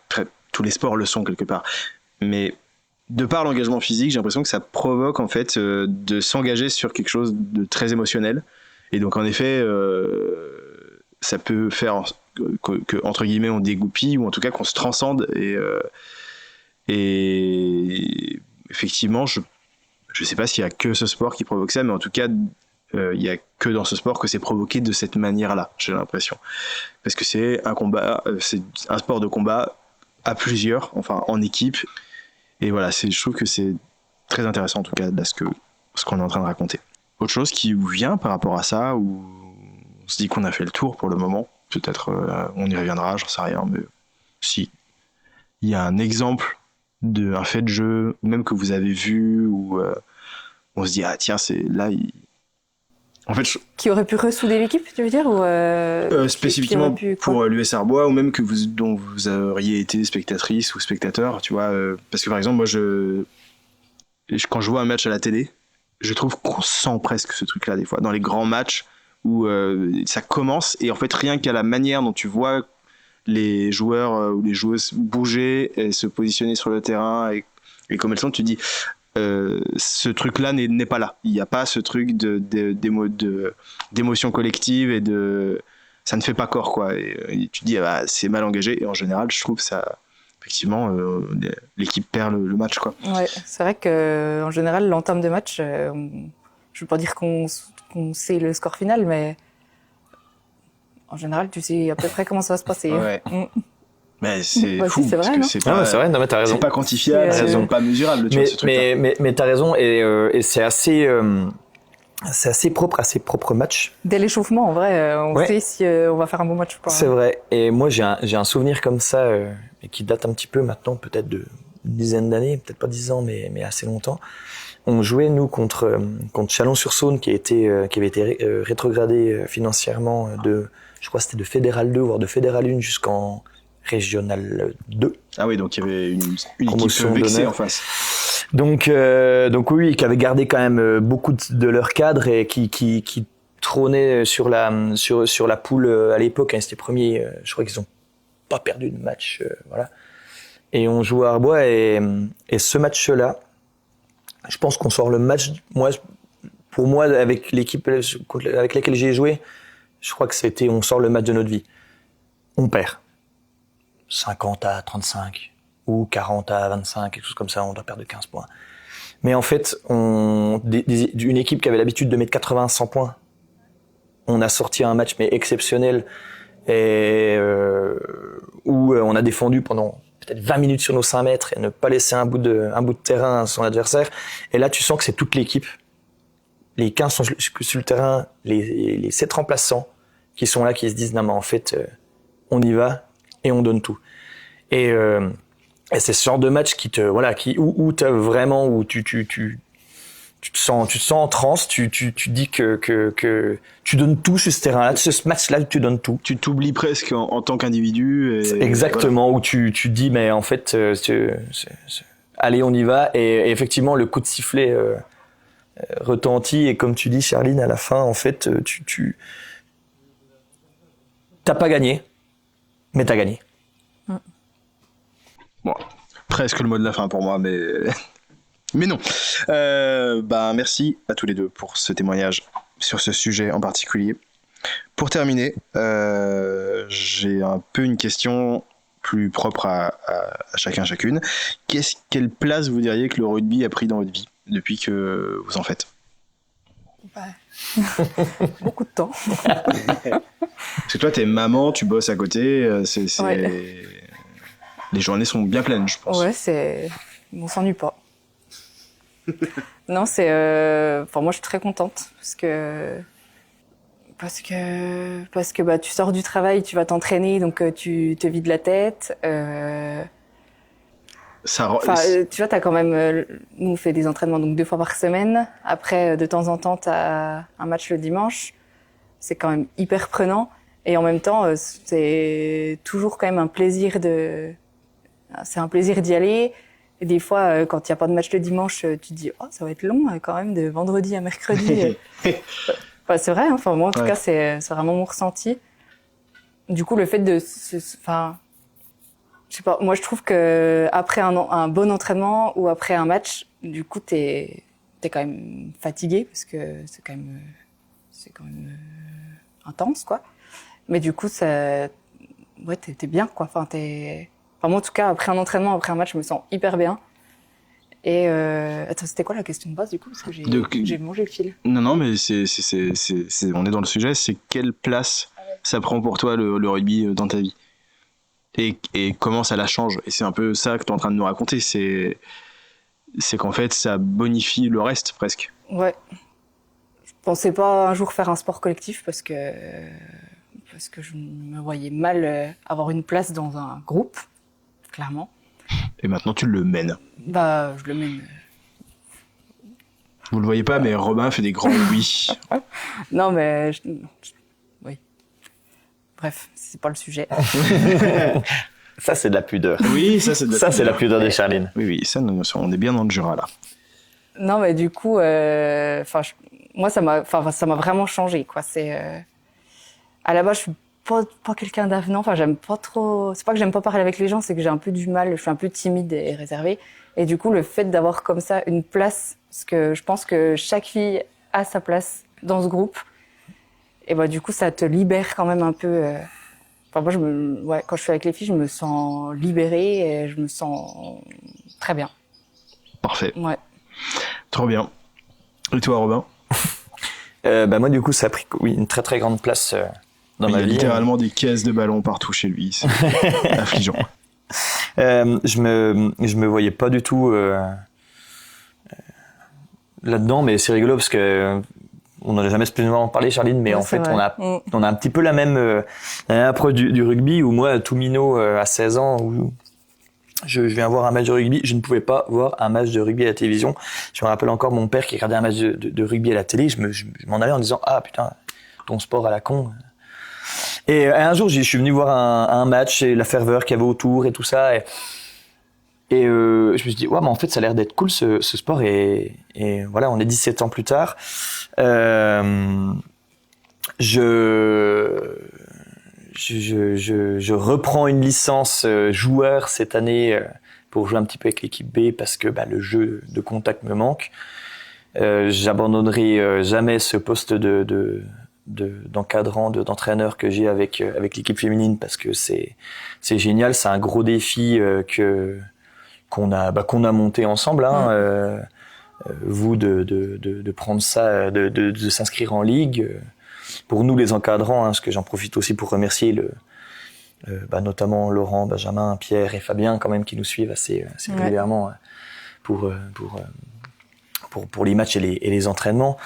tous les sports le sont quelque part, mais de par l'engagement physique, j'ai l'impression que ça provoque en fait de s'engager sur quelque chose de très émotionnel. Et donc en effet, ça peut faire que entre guillemets on dégoupille ou en tout cas qu'on se transcende. Et effectivement, je sais pas s'il y a que ce sport qui provoque ça, mais en tout cas, il y a que dans ce sport que c'est provoqué de cette manière-là, j'ai l'impression. Parce que c'est un combat, c'est un sport de combat à plusieurs, enfin en équipe. Et voilà, je trouve que c'est très intéressant en tout cas là, ce qu'on est en train de raconter. Autre chose qui vous vient par rapport à ça, ou on se dit qu'on a fait le tour pour le moment, peut-être on y reviendra, j'en sais rien, mais si il y a un exemple d'un fait de jeu, même que vous avez vu, où on se dit ah tiens c'est là en fait qui aurait pu ressouder l'équipe, tu veux dire, ou spécifiquement pour l'US Arbois, ou même dont vous auriez été spectatrice ou spectateur, tu vois, parce que par exemple moi quand je vois un match à la télé, je trouve qu'on sent presque ce truc-là des fois dans les grands matchs où ça commence et en fait rien qu'à la manière dont tu vois les joueurs ou les joueuses bouger et se positionner sur le terrain et comme elles sont, tu dis ce truc-là n'est pas là. Il n'y a pas ce truc d'émotion collective et ça ne fait pas corps, quoi. Et tu te dis c'est mal engagé et en général je trouve ça effectivement l'équipe perd le match, quoi. Ouais, c'est vrai que en général l'entame de match, je veux pas dire qu'on sait le score final, mais en général tu sais à peu près comment ça va se passer. Ouais. Mais c'est fou, c'est vrai, parce que c'est pas, c'est vrai, non, mais t'as raison. C'est pas quantifiable, c'est pas mesurable, tu vois, ce truc-là. Mais t'as raison, et c'est assez propre à ses propres matchs. Dès l'échauffement, en vrai, on sait si on va faire un bon match ou pas. C'est vrai. Et moi, j'ai un souvenir comme ça, et qui date un petit peu maintenant, peut-être d'une dizaine d'années, peut-être pas 10 ans, mais assez longtemps. On jouait, nous, contre Chalon-sur-Saône, qui avait été rétrogradé financièrement je crois que c'était de Fédéral 2, voire de Fédéral 1 jusqu'en régional 2. Ah oui, donc il y avait une équipe Promotion vexée d'honneur. en face. Donc oui, qui avait gardé quand même beaucoup de leur cadre et qui trônait sur la poule à l'époque. Hein, c'était premier. Je crois qu'ils ont pas perdu de match. Voilà. Et on joue à Arbois et ce match-là, je pense qu'on sort le match. Pour moi, avec l'équipe avec laquelle j'ai joué, je crois que on sort le match de notre vie. On perd 50-35 ou 40-25, quelque chose comme ça. On doit perdre de 15 points. Mais en fait, une équipe qui avait l'habitude de mettre 80-100 points, on a sorti un match mais exceptionnel et où on a défendu pendant peut-être 20 minutes sur nos 5 mètres et ne pas laisser un bout de terrain à son adversaire. Et là, tu sens que c'est toute l'équipe. Les 15 sont sur le terrain, les 7 remplaçants qui sont là, qui se disent non mais en fait, on y va et on donne tout. Et c'est ce genre de match où t'as vraiment, où tu te sens en transe, tu dis que tu donnes tout sur ce terrain-là, ce match-là, tu donnes tout. Tu t'oublies presque en tant qu'individu. Exactement, voilà. Où tu dis, mais en fait, allez, on y va. Et effectivement, le coup de sifflet retentit. Et comme tu dis, Charline, à la fin, en fait, t'as pas gagné, mais t'as gagné. Bon, presque le mot de la fin pour moi, mais... Mais non. Merci à tous les deux pour ce témoignage sur ce sujet en particulier. Pour terminer, j'ai un peu une question plus propre à chacune. Quelle place vous diriez que le rugby a pris dans votre vie depuis que vous en faites ? Beaucoup de temps. Parce que toi, t'es maman, tu bosses à côté, Ouais. Les journées sont bien pleines, je pense. Ouais, on s'ennuie pas. Non, moi, je suis très contente parce que bah, tu sors du travail, tu vas t'entraîner, donc tu te vides la tête. Tu vois, t'as quand même, nous on fait des entraînements donc 2 fois par semaine. Après, de temps en temps, t'as un match le dimanche. C'est quand même hyper prenant. Et en même temps, c'est toujours quand même un plaisir d'y aller. Et des fois, quand il n'y a pas de match le dimanche, tu te dis, oh, ça va être long quand même, de vendredi à mercredi. Enfin, c'est vrai, hein. Enfin, moi, en tout cas, c'est vraiment mon ressenti. Du coup, le fait je sais pas, moi, je trouve que après un bon entraînement ou après un match, du coup, t'es quand même fatigué parce que c'est quand même intense, quoi. Mais du coup, t'es bien, quoi. Enfin, moi, en tout cas, après un entraînement, après un match, je me sens hyper bien. Et attends, c'était quoi la question de base, du coup, parce que j'ai mangé le fil. Non, mais on est dans le sujet. C'est quelle place ça prend pour toi le rugby dans ta vie et comment ça la change. Et c'est un peu ça que tu es en train de nous raconter. C'est qu'en fait, ça bonifie le reste presque. Ouais. Je pensais pas un jour faire un sport collectif parce que je me voyais mal avoir une place dans un groupe, clairement. Et maintenant, tu le mènes. Bah, je le mène. Vous le voyez pas, mais Robin fait des grands oui. Non, mais oui. Bref, c'est pas le sujet. Ça, c'est de la pudeur. Oui, ça, c'est de la pudeur. Ça, c'est la pudeur de Charline. Oui, ça, on est bien dans le Jura, là. Non, mais du coup, moi, ça m'a vraiment changé, quoi. À la base, je suis pas quelqu'un d'avenant. Enfin, j'aime pas trop. C'est pas que j'aime pas parler avec les gens, c'est que j'ai un peu du mal. Je suis un peu timide et réservée. Et du coup, le fait d'avoir comme ça une place, parce que je pense que chaque fille a sa place dans ce groupe. Et bah, du coup, ça te libère quand même un peu. Enfin, moi, quand je suis avec les filles, je me sens libérée et je me sens très bien. Parfait. Ouais. Trop bien. Et toi, Robin ? Moi, du coup, ça a pris une très très grande place dans ma vie. Il y a littéralement des caisses de ballons partout chez lui. C'est affligeant. Je me voyais pas du tout là-dedans, mais c'est rigolo parce que on n'en a jamais spécialement parlé, Charline, mais ouais, en fait, vrai. on a un petit peu la même approche du rugby, où moi, tout minot, à 16 ans, où je viens voir un match de rugby, je ne pouvais pas voir un match de rugby à la télévision. Je me rappelle encore mon père qui regardait un match de rugby à la télé, je m'en allais en disant, ah putain, ton sport à la con. Et un jour, je suis venu voir un match et la ferveur qu'il y avait autour et tout ça. Et je me suis dit, ouais, mais en fait, ça a l'air d'être cool ce sport. Et voilà, on est 17 ans plus tard. Je reprends une licence joueur cette année pour jouer un petit peu avec l'équipe B parce que le jeu de contact me manque. J'abandonnerai jamais ce poste d'encadrant, d'entraîneur que j'ai avec l'équipe féminine parce que c'est génial, c'est un gros défi qu'on a monté ensemble, hein, vous de prendre ça, de s'inscrire en ligue. Pour nous les encadrants, hein, ce que j'en profite aussi pour remercier notamment Laurent, Benjamin, Pierre et Fabien quand même qui nous suivent assez régulièrement pour les matchs et les entraînements.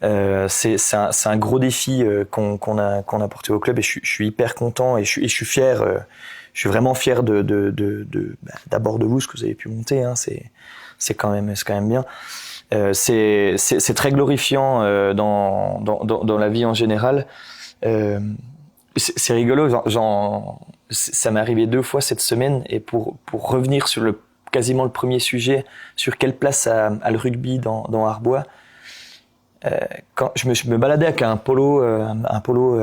C'est un gros défi qu'on a porté au club et je suis hyper content et je suis fier. Je suis vraiment fier d'abord de vous, ce que vous avez pu monter. Hein, c'est quand même bien. C'est très glorifiant dans la vie en général. C'est rigolo. Ça m'est arrivé 2 fois cette semaine et pour revenir sur quasiment le premier sujet, sur quelle place a le rugby dans Arbois. Quand je me baladais avec un polo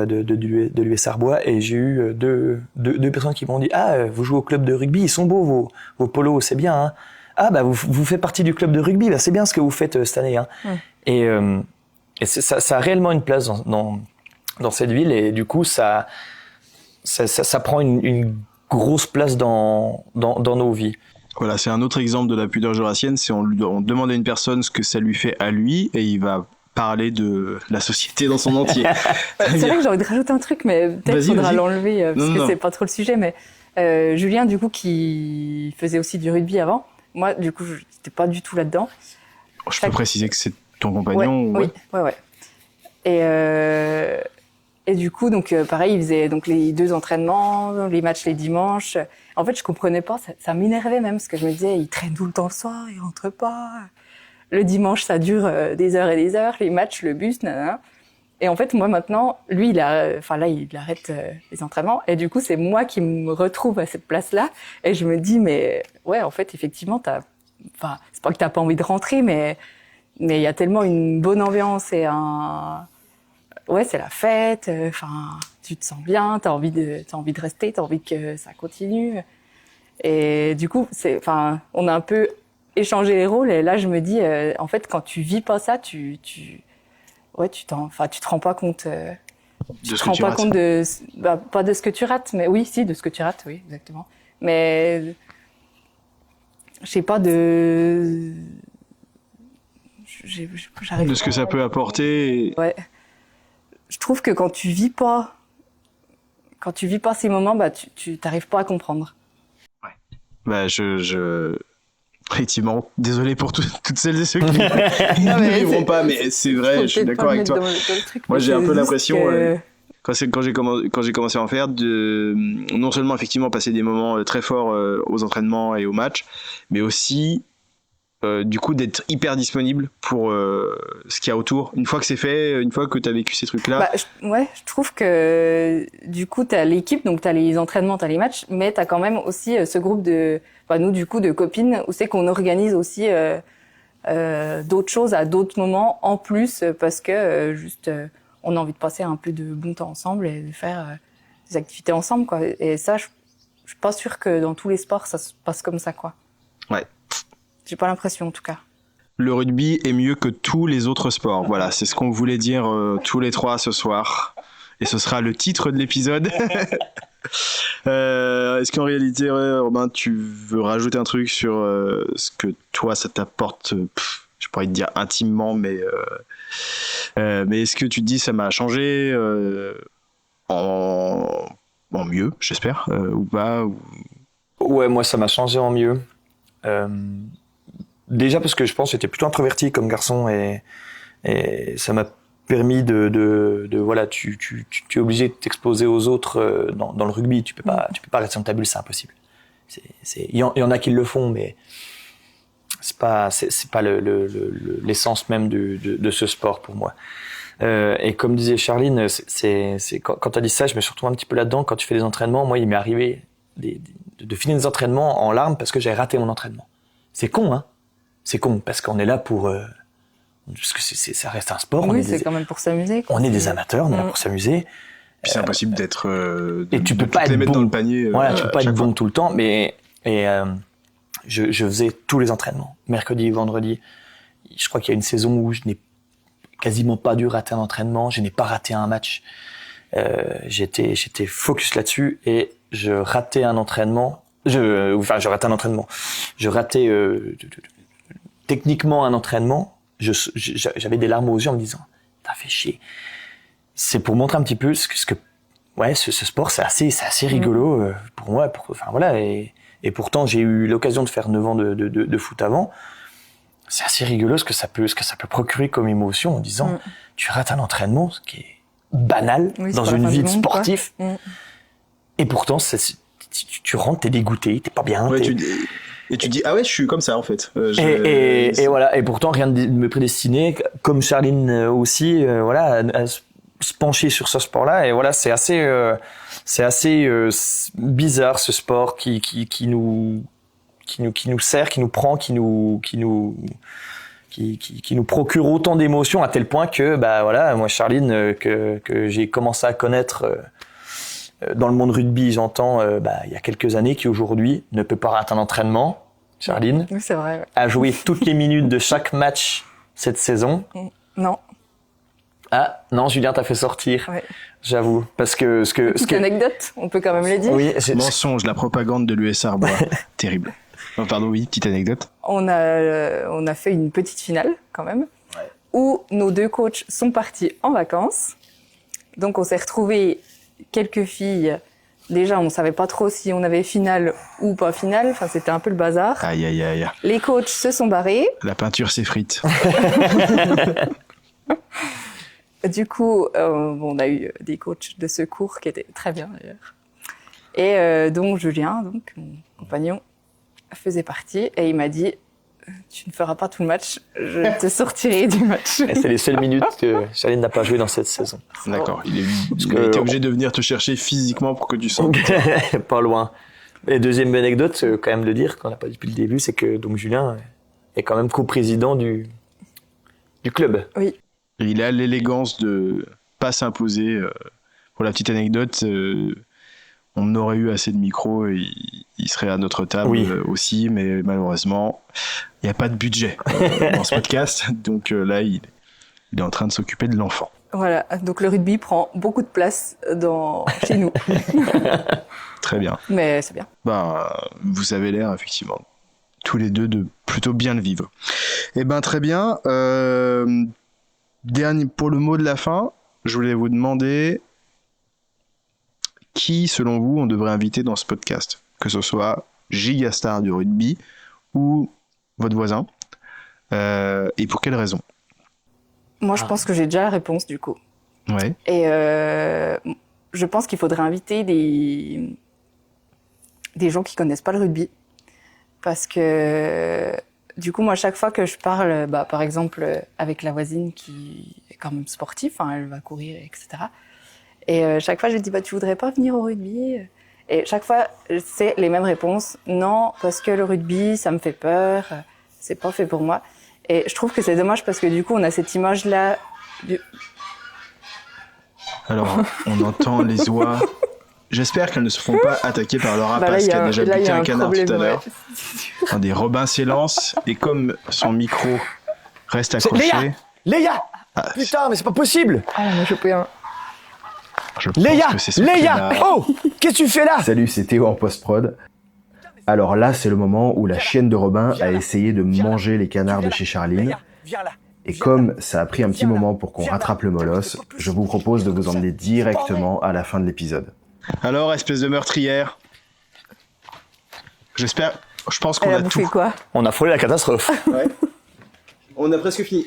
de l'US Arbois et j'ai eu deux personnes qui m'ont dit vous jouez au club de rugby, ils sont beaux vos polos, c'est bien, hein. Vous faites partie du club de rugby, c'est bien ce que vous faites cette année, hein. Et ça a réellement une place dans cette ville et du coup ça prend une grosse place dans nos vies. Voilà, c'est un autre exemple de la pudeur jurassienne. C'est on demande à une personne ce que ça lui fait à lui et il va parler de la société dans son entier. C'est vrai que j'ai envie de rajouter un truc, mais peut-être qu'il faudra l'enlever parce que c'est pas trop le sujet. Mais Julien, du coup, qui faisait aussi du rugby avant, moi, du coup, j'étais pas du tout là-dedans. Je peux préciser que c'est ton compagnon. Ouais. Et du coup, donc pareil, il faisait donc les 2 entraînements, les matchs les dimanches. En fait, je comprenais pas, ça m'énervait même parce que je me disais, il traîne tout le temps le soir, il rentre pas. Le dimanche, ça dure des heures et des heures, les matchs, le bus, nanana. Et en fait, moi maintenant, lui, il arrête les entraînements. Et du coup, c'est moi qui me retrouve à cette place-là. Et je me dis, mais ouais, en fait, effectivement, c'est pas que t'as pas envie de rentrer, mais il y a tellement une bonne ambiance et c'est la fête. Tu te sens bien, t'as envie de rester, t'as envie que ça continue. Et du coup, on a un peu échangé les rôles. Et là, je me dis, en fait, quand tu vis pas ça, tu te rends pas compte. Tu te rends pas compte pas de ce que tu rates, mais oui, si, de ce que tu rates, oui, exactement. Mais je sais pas j'arrive de ce que ça peut apporter. Ouais. Je trouve que quand tu vis pas ces moments, tu t'arrives pas à comprendre. Ouais. Effectivement, désolé pour toutes celles et ceux qui ne vivront pas, mais c'est vrai, je suis d'accord avec toi. Moi, j'ai un peu l'impression, quand j'ai commencé à en faire, de non seulement effectivement passer des moments très forts aux entraînements et aux matchs, mais aussi du coup d'être hyper disponible pour ce qu'il y a autour. Une fois que c'est fait, une fois que tu as vécu ces trucs-là. Je trouve que du coup, tu as l'équipe, donc tu as les entraînements, tu as les matchs, mais tu as quand même aussi ce groupe nous, du coup, de copines, où c'est qu'on organise aussi d'autres choses à d'autres moments en plus, parce que on a envie de passer un peu de bon temps ensemble et de faire des activités ensemble, quoi. Et ça, je suis pas sûre que dans tous les sports, ça se passe comme ça, quoi. Ouais. J'ai pas l'impression, en tout cas. Le rugby est mieux que tous les autres sports. Voilà, c'est ce qu'on voulait dire tous les 3 ce soir. Et ce sera le titre de l'épisode. Est-ce qu'en réalité, Robin, tu veux rajouter un truc sur ce que toi, ça t'apporte, je pourrais te dire intimement, mais est-ce que tu te dis ça m'a changé en mieux, j'espère, ou pas Ouais, moi, ça m'a changé en mieux. Déjà parce que je pense que j'étais plutôt introverti comme garçon et ça m'a permis voilà, tu es obligé de t'exposer aux autres dans le rugby. Tu peux pas rester dans ta bulle, c'est impossible. Il y en a qui le font, mais c'est pas l'essence même de ce sport pour moi. Et comme disait Charline, c'est quand tu as dit ça, je me suis retrouvé un petit peu là-dedans. Quand tu fais des entraînements, moi, il m'est arrivé de finir des entraînements en larmes parce que j'avais raté mon entraînement. C'est con, hein. C'est con parce qu'on est là pour parce que ça reste un sport. Oui, c'est quand même pour s'amuser. On est des amateurs, on est là pour s'amuser. Puis c'est impossible d'être et tu peux pas les être mettre bon dans le panier. Voilà, tu peux pas être bon fois. tout le temps, mais je faisais tous les entraînements, mercredi, vendredi. Je crois qu'il y a une saison où je n'ai quasiment pas dû rater un entraînement, je n'ai pas raté un match. J'étais focus là-dessus et je ratais un entraînement. Je ratais un entraînement. Je ratais techniquement un entraînement. J'avais des larmes aux yeux en me disant, t'as fait chier. C'est pour montrer un petit peu ce que ce sport, c'est assez rigolo pour moi. Enfin voilà, et pourtant j'ai eu l'occasion de faire 9 ans de foot avant. C'est assez rigolo ce que ça peut procurer comme émotion en disant, tu rates un entraînement, ce qui est banal dans une vie de sportif. Et pourtant, tu rentres, t'es dégoûté, t'es pas bien. Ouais, tu dis, ah ouais, je suis comme ça en fait. Et voilà, et pourtant rien ne me prédestinait, comme Charline aussi, à se pencher sur ce sport-là. Et voilà, c'est assez bizarre ce sport qui nous sert, qui nous prend, qui nous procure autant d'émotions à tel point que moi Charline que j'ai commencé à connaître dans le monde rugby, j'entends il y a quelques années, qui aujourd'hui ne peut pas rater un entraînement. Charline, oui, c'est vrai, ouais. A joué toutes les minutes de chaque match cette saison. Non. Ah non, Julien t'a fait sortir. Ouais. J'avoue, parce que Petite anecdote, on peut quand même le dire. Oui, mensonge, la propagande de l'US Arbois, terrible. Non, pardon, oui, petite anecdote. On a fait une petite finale quand même, où nos 2 coachs sont partis en vacances. Donc on s'est retrouvés quelques filles. Déjà, on savait pas trop si on avait finale ou pas finale. Enfin, c'était un peu le bazar. Aïe, aïe, aïe. Les coachs se sont barrés. La peinture s'effrite. Du coup, on a eu des coachs de secours qui étaient très bien d'ailleurs. Et donc Julien, mon compagnon, faisait partie et il m'a dit, tu ne feras pas tout le match, je te sortirai du match. Et c'est les seules minutes que Charline n'a pas joué dans cette saison. D'accord, il a été obligé de venir te chercher physiquement pour que tu sortes. Pas loin. Et deuxième anecdote, quand même de dire, qu'on n'a pas dit depuis le début, c'est que donc Julien est quand même coprésident du club. Oui. Et il a l'élégance de pas s'imposer. Pour la petite anecdote, on aurait eu assez de micros et il serait à notre table aussi, mais malheureusement, il n'y a pas de budget dans ce podcast. Donc là, il est en train de s'occuper de l'enfant. Voilà, donc le rugby prend beaucoup de place chez nous. Très bien. Mais c'est bien. Vous avez l'air, effectivement, tous les deux de plutôt bien le vivre. Eh ben, très bien. Dernier, pour le mot de la fin, je voulais vous demander qui, selon vous, on devrait inviter dans ce podcast, que ce soit Gigastar du rugby ou votre voisin, et pour quelle raison? Moi, je pense que j'ai déjà la réponse, du coup. Ouais. Et je pense qu'il faudrait inviter des gens qui connaissent pas le rugby. Parce que, du coup, moi, à chaque fois que je parle, par exemple, avec la voisine qui est quand même sportive, elle va courir, etc. Et chaque fois, je lui dis, tu voudrais pas venir au rugby? Et chaque fois, c'est les mêmes réponses. Non, parce que le rugby, ça me fait peur. C'est pas fait pour moi. Et je trouve que c'est dommage parce que du coup, on a cette image-là. Alors, on entend les oies. J'espère qu'elles ne se feront pas attaquer par le rat parce qu'elle a déjà buté un canard tout à l'heure. Attendez, Robin s'élance et comme son micro reste accroché... Léa putain, mais c'est pas possible. Moi, je peux rien. Je pense que c'est son canard. Oh, qu'est-ce que tu fais là? Salut, c'est Théo en post-prod. Alors là, c'est le moment où la chienne de Robin a essayé de manger les canards de chez Charline. Et comme ça a pris un petit moment pour qu'on rattrape le molosse, je vous propose de vous emmener directement à la fin de l'épisode. Alors, espèce de meurtrière. Je pense qu'on a tout. Quoi? On a frôlé la catastrophe. Ouais. On a presque fini.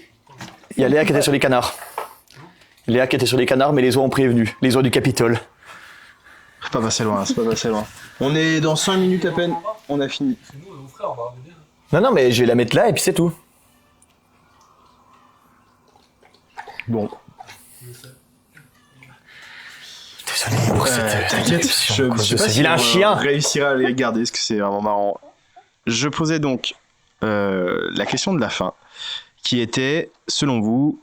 Il y a Léa qui était sur les canards. Léa qui était sur les canards, mais les oies ont prévenu. Les oies du Capitole. C'est pas passé loin, On est dans 5 minutes à peine, on a fini. Non, mais je vais la mettre là et puis c'est tout. Bon, Désolé pour cette T'inquiète, je cause sais de pas ce si vilain on chien. réussira à les garder, parce que c'est vraiment marrant. Je posais donc la question de la fin, qui était, selon vous,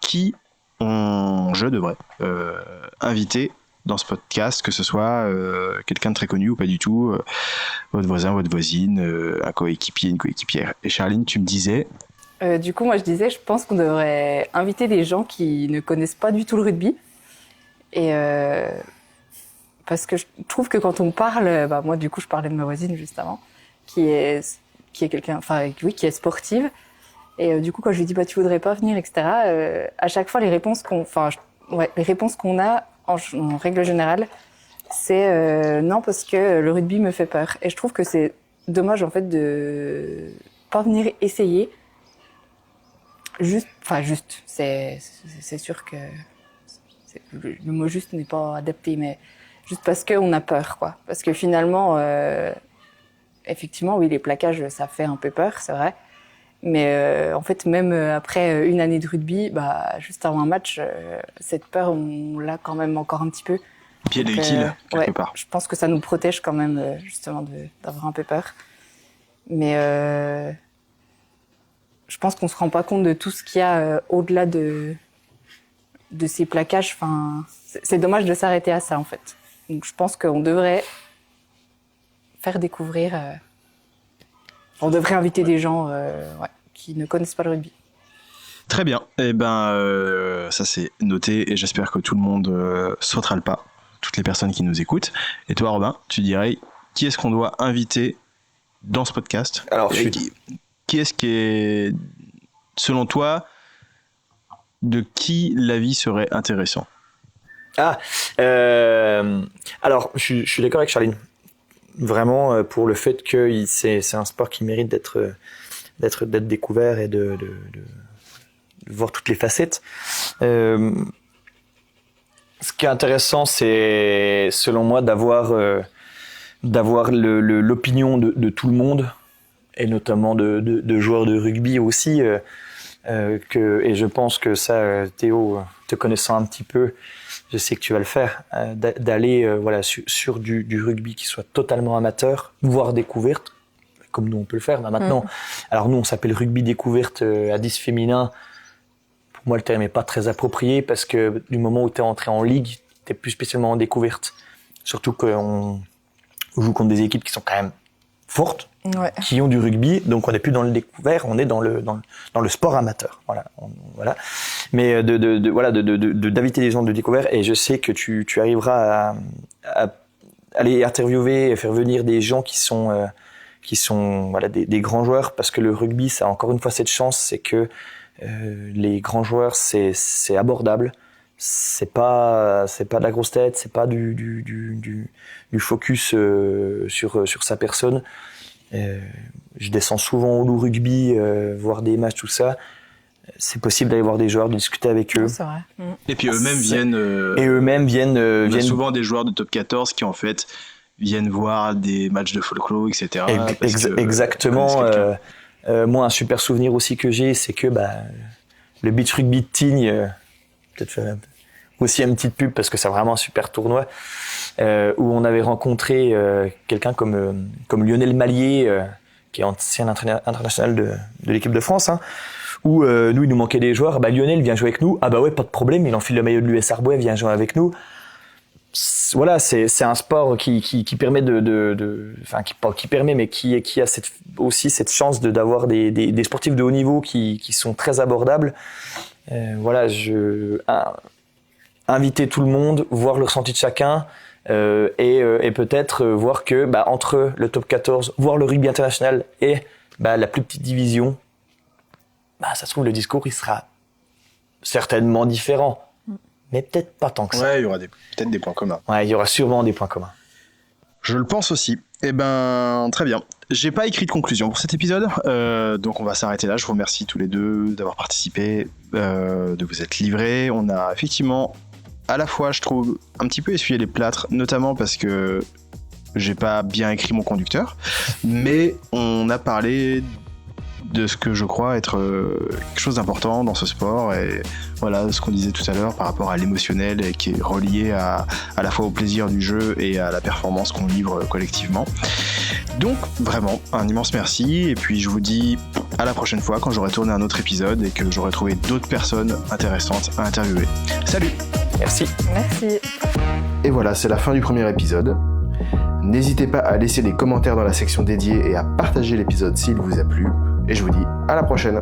qui je devrais inviter dans ce podcast, que ce soit quelqu'un de très connu ou pas du tout, votre voisin, votre voisine, un coéquipier, une coéquipière. Et Charline, tu me disais... Du coup, moi, je disais, je pense qu'on devrait inviter des gens qui ne connaissent pas du tout le rugby. Et parce que je trouve que quand on parle, moi, du coup, je parlais de ma voisine juste avant, qui est quelqu'un, enfin, oui, qui est sportive. Et du coup, quand je lui dis, tu voudrais pas venir, etc., à chaque fois, les réponses qu'on a, en règle générale, c'est non, parce que le rugby me fait peur. Et je trouve que c'est dommage, en fait, de pas venir essayer. Juste, c'est sûr que le mot juste n'est pas adapté, mais juste parce qu'on a peur, quoi. Parce que finalement, effectivement, oui, les plaquages, ça fait un peu peur, c'est vrai. Mais en fait, même après une année de rugby, juste avant un match, cette peur, on l'a quand même encore un petit peu. Puis elle est utile, quelque part. Je pense que ça nous protège quand même, justement, d'avoir un peu peur. Mais je pense qu'on se rend pas compte de tout ce qu'il y a au-delà de ces plaquages. Enfin, c'est dommage de s'arrêter à ça, en fait. Donc, je pense qu'on devrait faire découvrir... on devrait inviter des gens qui ne connaissent pas le rugby. Très bien. Eh ben, ça c'est noté et j'espère que tout le monde sautera le pas, toutes les personnes qui nous écoutent. Et toi, Robin, tu dirais qui est-ce qu'on doit inviter dans ce podcast ? Alors, qui est-ce qui est, selon toi, de qui l'avis serait intéressant ? Alors, je suis d'accord avec Charline. Vraiment, pour le fait que c'est un sport qui mérite d'être découvert et de voir toutes les facettes. Ce qui est intéressant, c'est, selon moi, d'avoir l'opinion de tout le monde, et notamment de joueurs de rugby aussi, et je pense que ça, Théo, te connaissant un petit peu, je sais que tu vas le faire, d'aller sur du rugby qui soit totalement amateur, voire découverte, comme nous on peut le faire maintenant. Alors nous on s'appelle rugby découverte à 10 féminin. Pour moi le terme n'est pas très approprié parce que du moment où tu es entré en ligue, tu n'es plus spécialement en découverte. Surtout qu'on joue contre des équipes qui sont quand même fortes, qui ont du rugby, donc on n'est plus dans le découvert, on est dans le sport amateur. Voilà. Mais d'inviter les gens de découvert, et je sais que tu arriveras à aller interviewer et faire venir des gens qui sont des grands joueurs, parce que le rugby, ça a encore une fois cette chance, c'est que les grands joueurs, c'est abordable. C'est pas de la grosse tête, c'est pas du focus sur sa personne. Je descends souvent au Loup Rugby, voir des matchs, tout ça. C'est possible d'aller voir des joueurs, de discuter avec eux. C'est vrai. Et puis eux-mêmes viennent... viennent... On a souvent des joueurs de top 14 qui en fait viennent voir des matchs de folklore, etc. Exactement. Moi, un super souvenir aussi que j'ai, c'est que le beach rugby de Tignes, peut-être faire aussi une petite pub parce que c'est vraiment un super tournoi, où on avait rencontré quelqu'un comme Lionel Mallier, qui est ancien international de l'équipe de France, où nous il nous manquait des joueurs. Lionel vient jouer avec nous. Ah ouais, pas de problème, il enfile le maillot de l'US Arbois, vient jouer avec nous. Voilà, c'est un sport qui permet qui a aussi cette chance d'avoir des sportifs de haut niveau qui sont très abordables. Inviter tout le monde, voir le ressenti de chacun, et peut-être voir que entre le top 14, voire le rugby international et la plus petite division, ça se trouve le discours il sera certainement différent. Mais peut-être pas tant que ça. Ouais, il y aura peut-être des points communs. Ouais, il y aura sûrement des points communs. Je le pense aussi. Eh ben, très bien. J'ai pas écrit de conclusion pour cet épisode, donc on va s'arrêter là. Je vous remercie tous les deux d'avoir participé, de vous être livrés. On a effectivement, à la fois, je trouve, un petit peu essuyé les plâtres, notamment parce que j'ai pas bien écrit mon conducteur, mais on a parlé de ce que je crois être quelque chose d'important dans ce sport, et voilà ce qu'on disait tout à l'heure par rapport à l'émotionnel et qui est relié à la fois au plaisir du jeu et à la performance qu'on livre collectivement. Donc vraiment un immense merci, et puis je vous dis à la prochaine fois quand j'aurai tourné un autre épisode et que j'aurai trouvé d'autres personnes intéressantes à interviewer. Salut! Merci. Merci. Et voilà, c'est la fin du premier épisode. N'hésitez pas à laisser les commentaires dans la section dédiée et à partager l'épisode s'il vous a plu. Et je vous dis à la prochaine.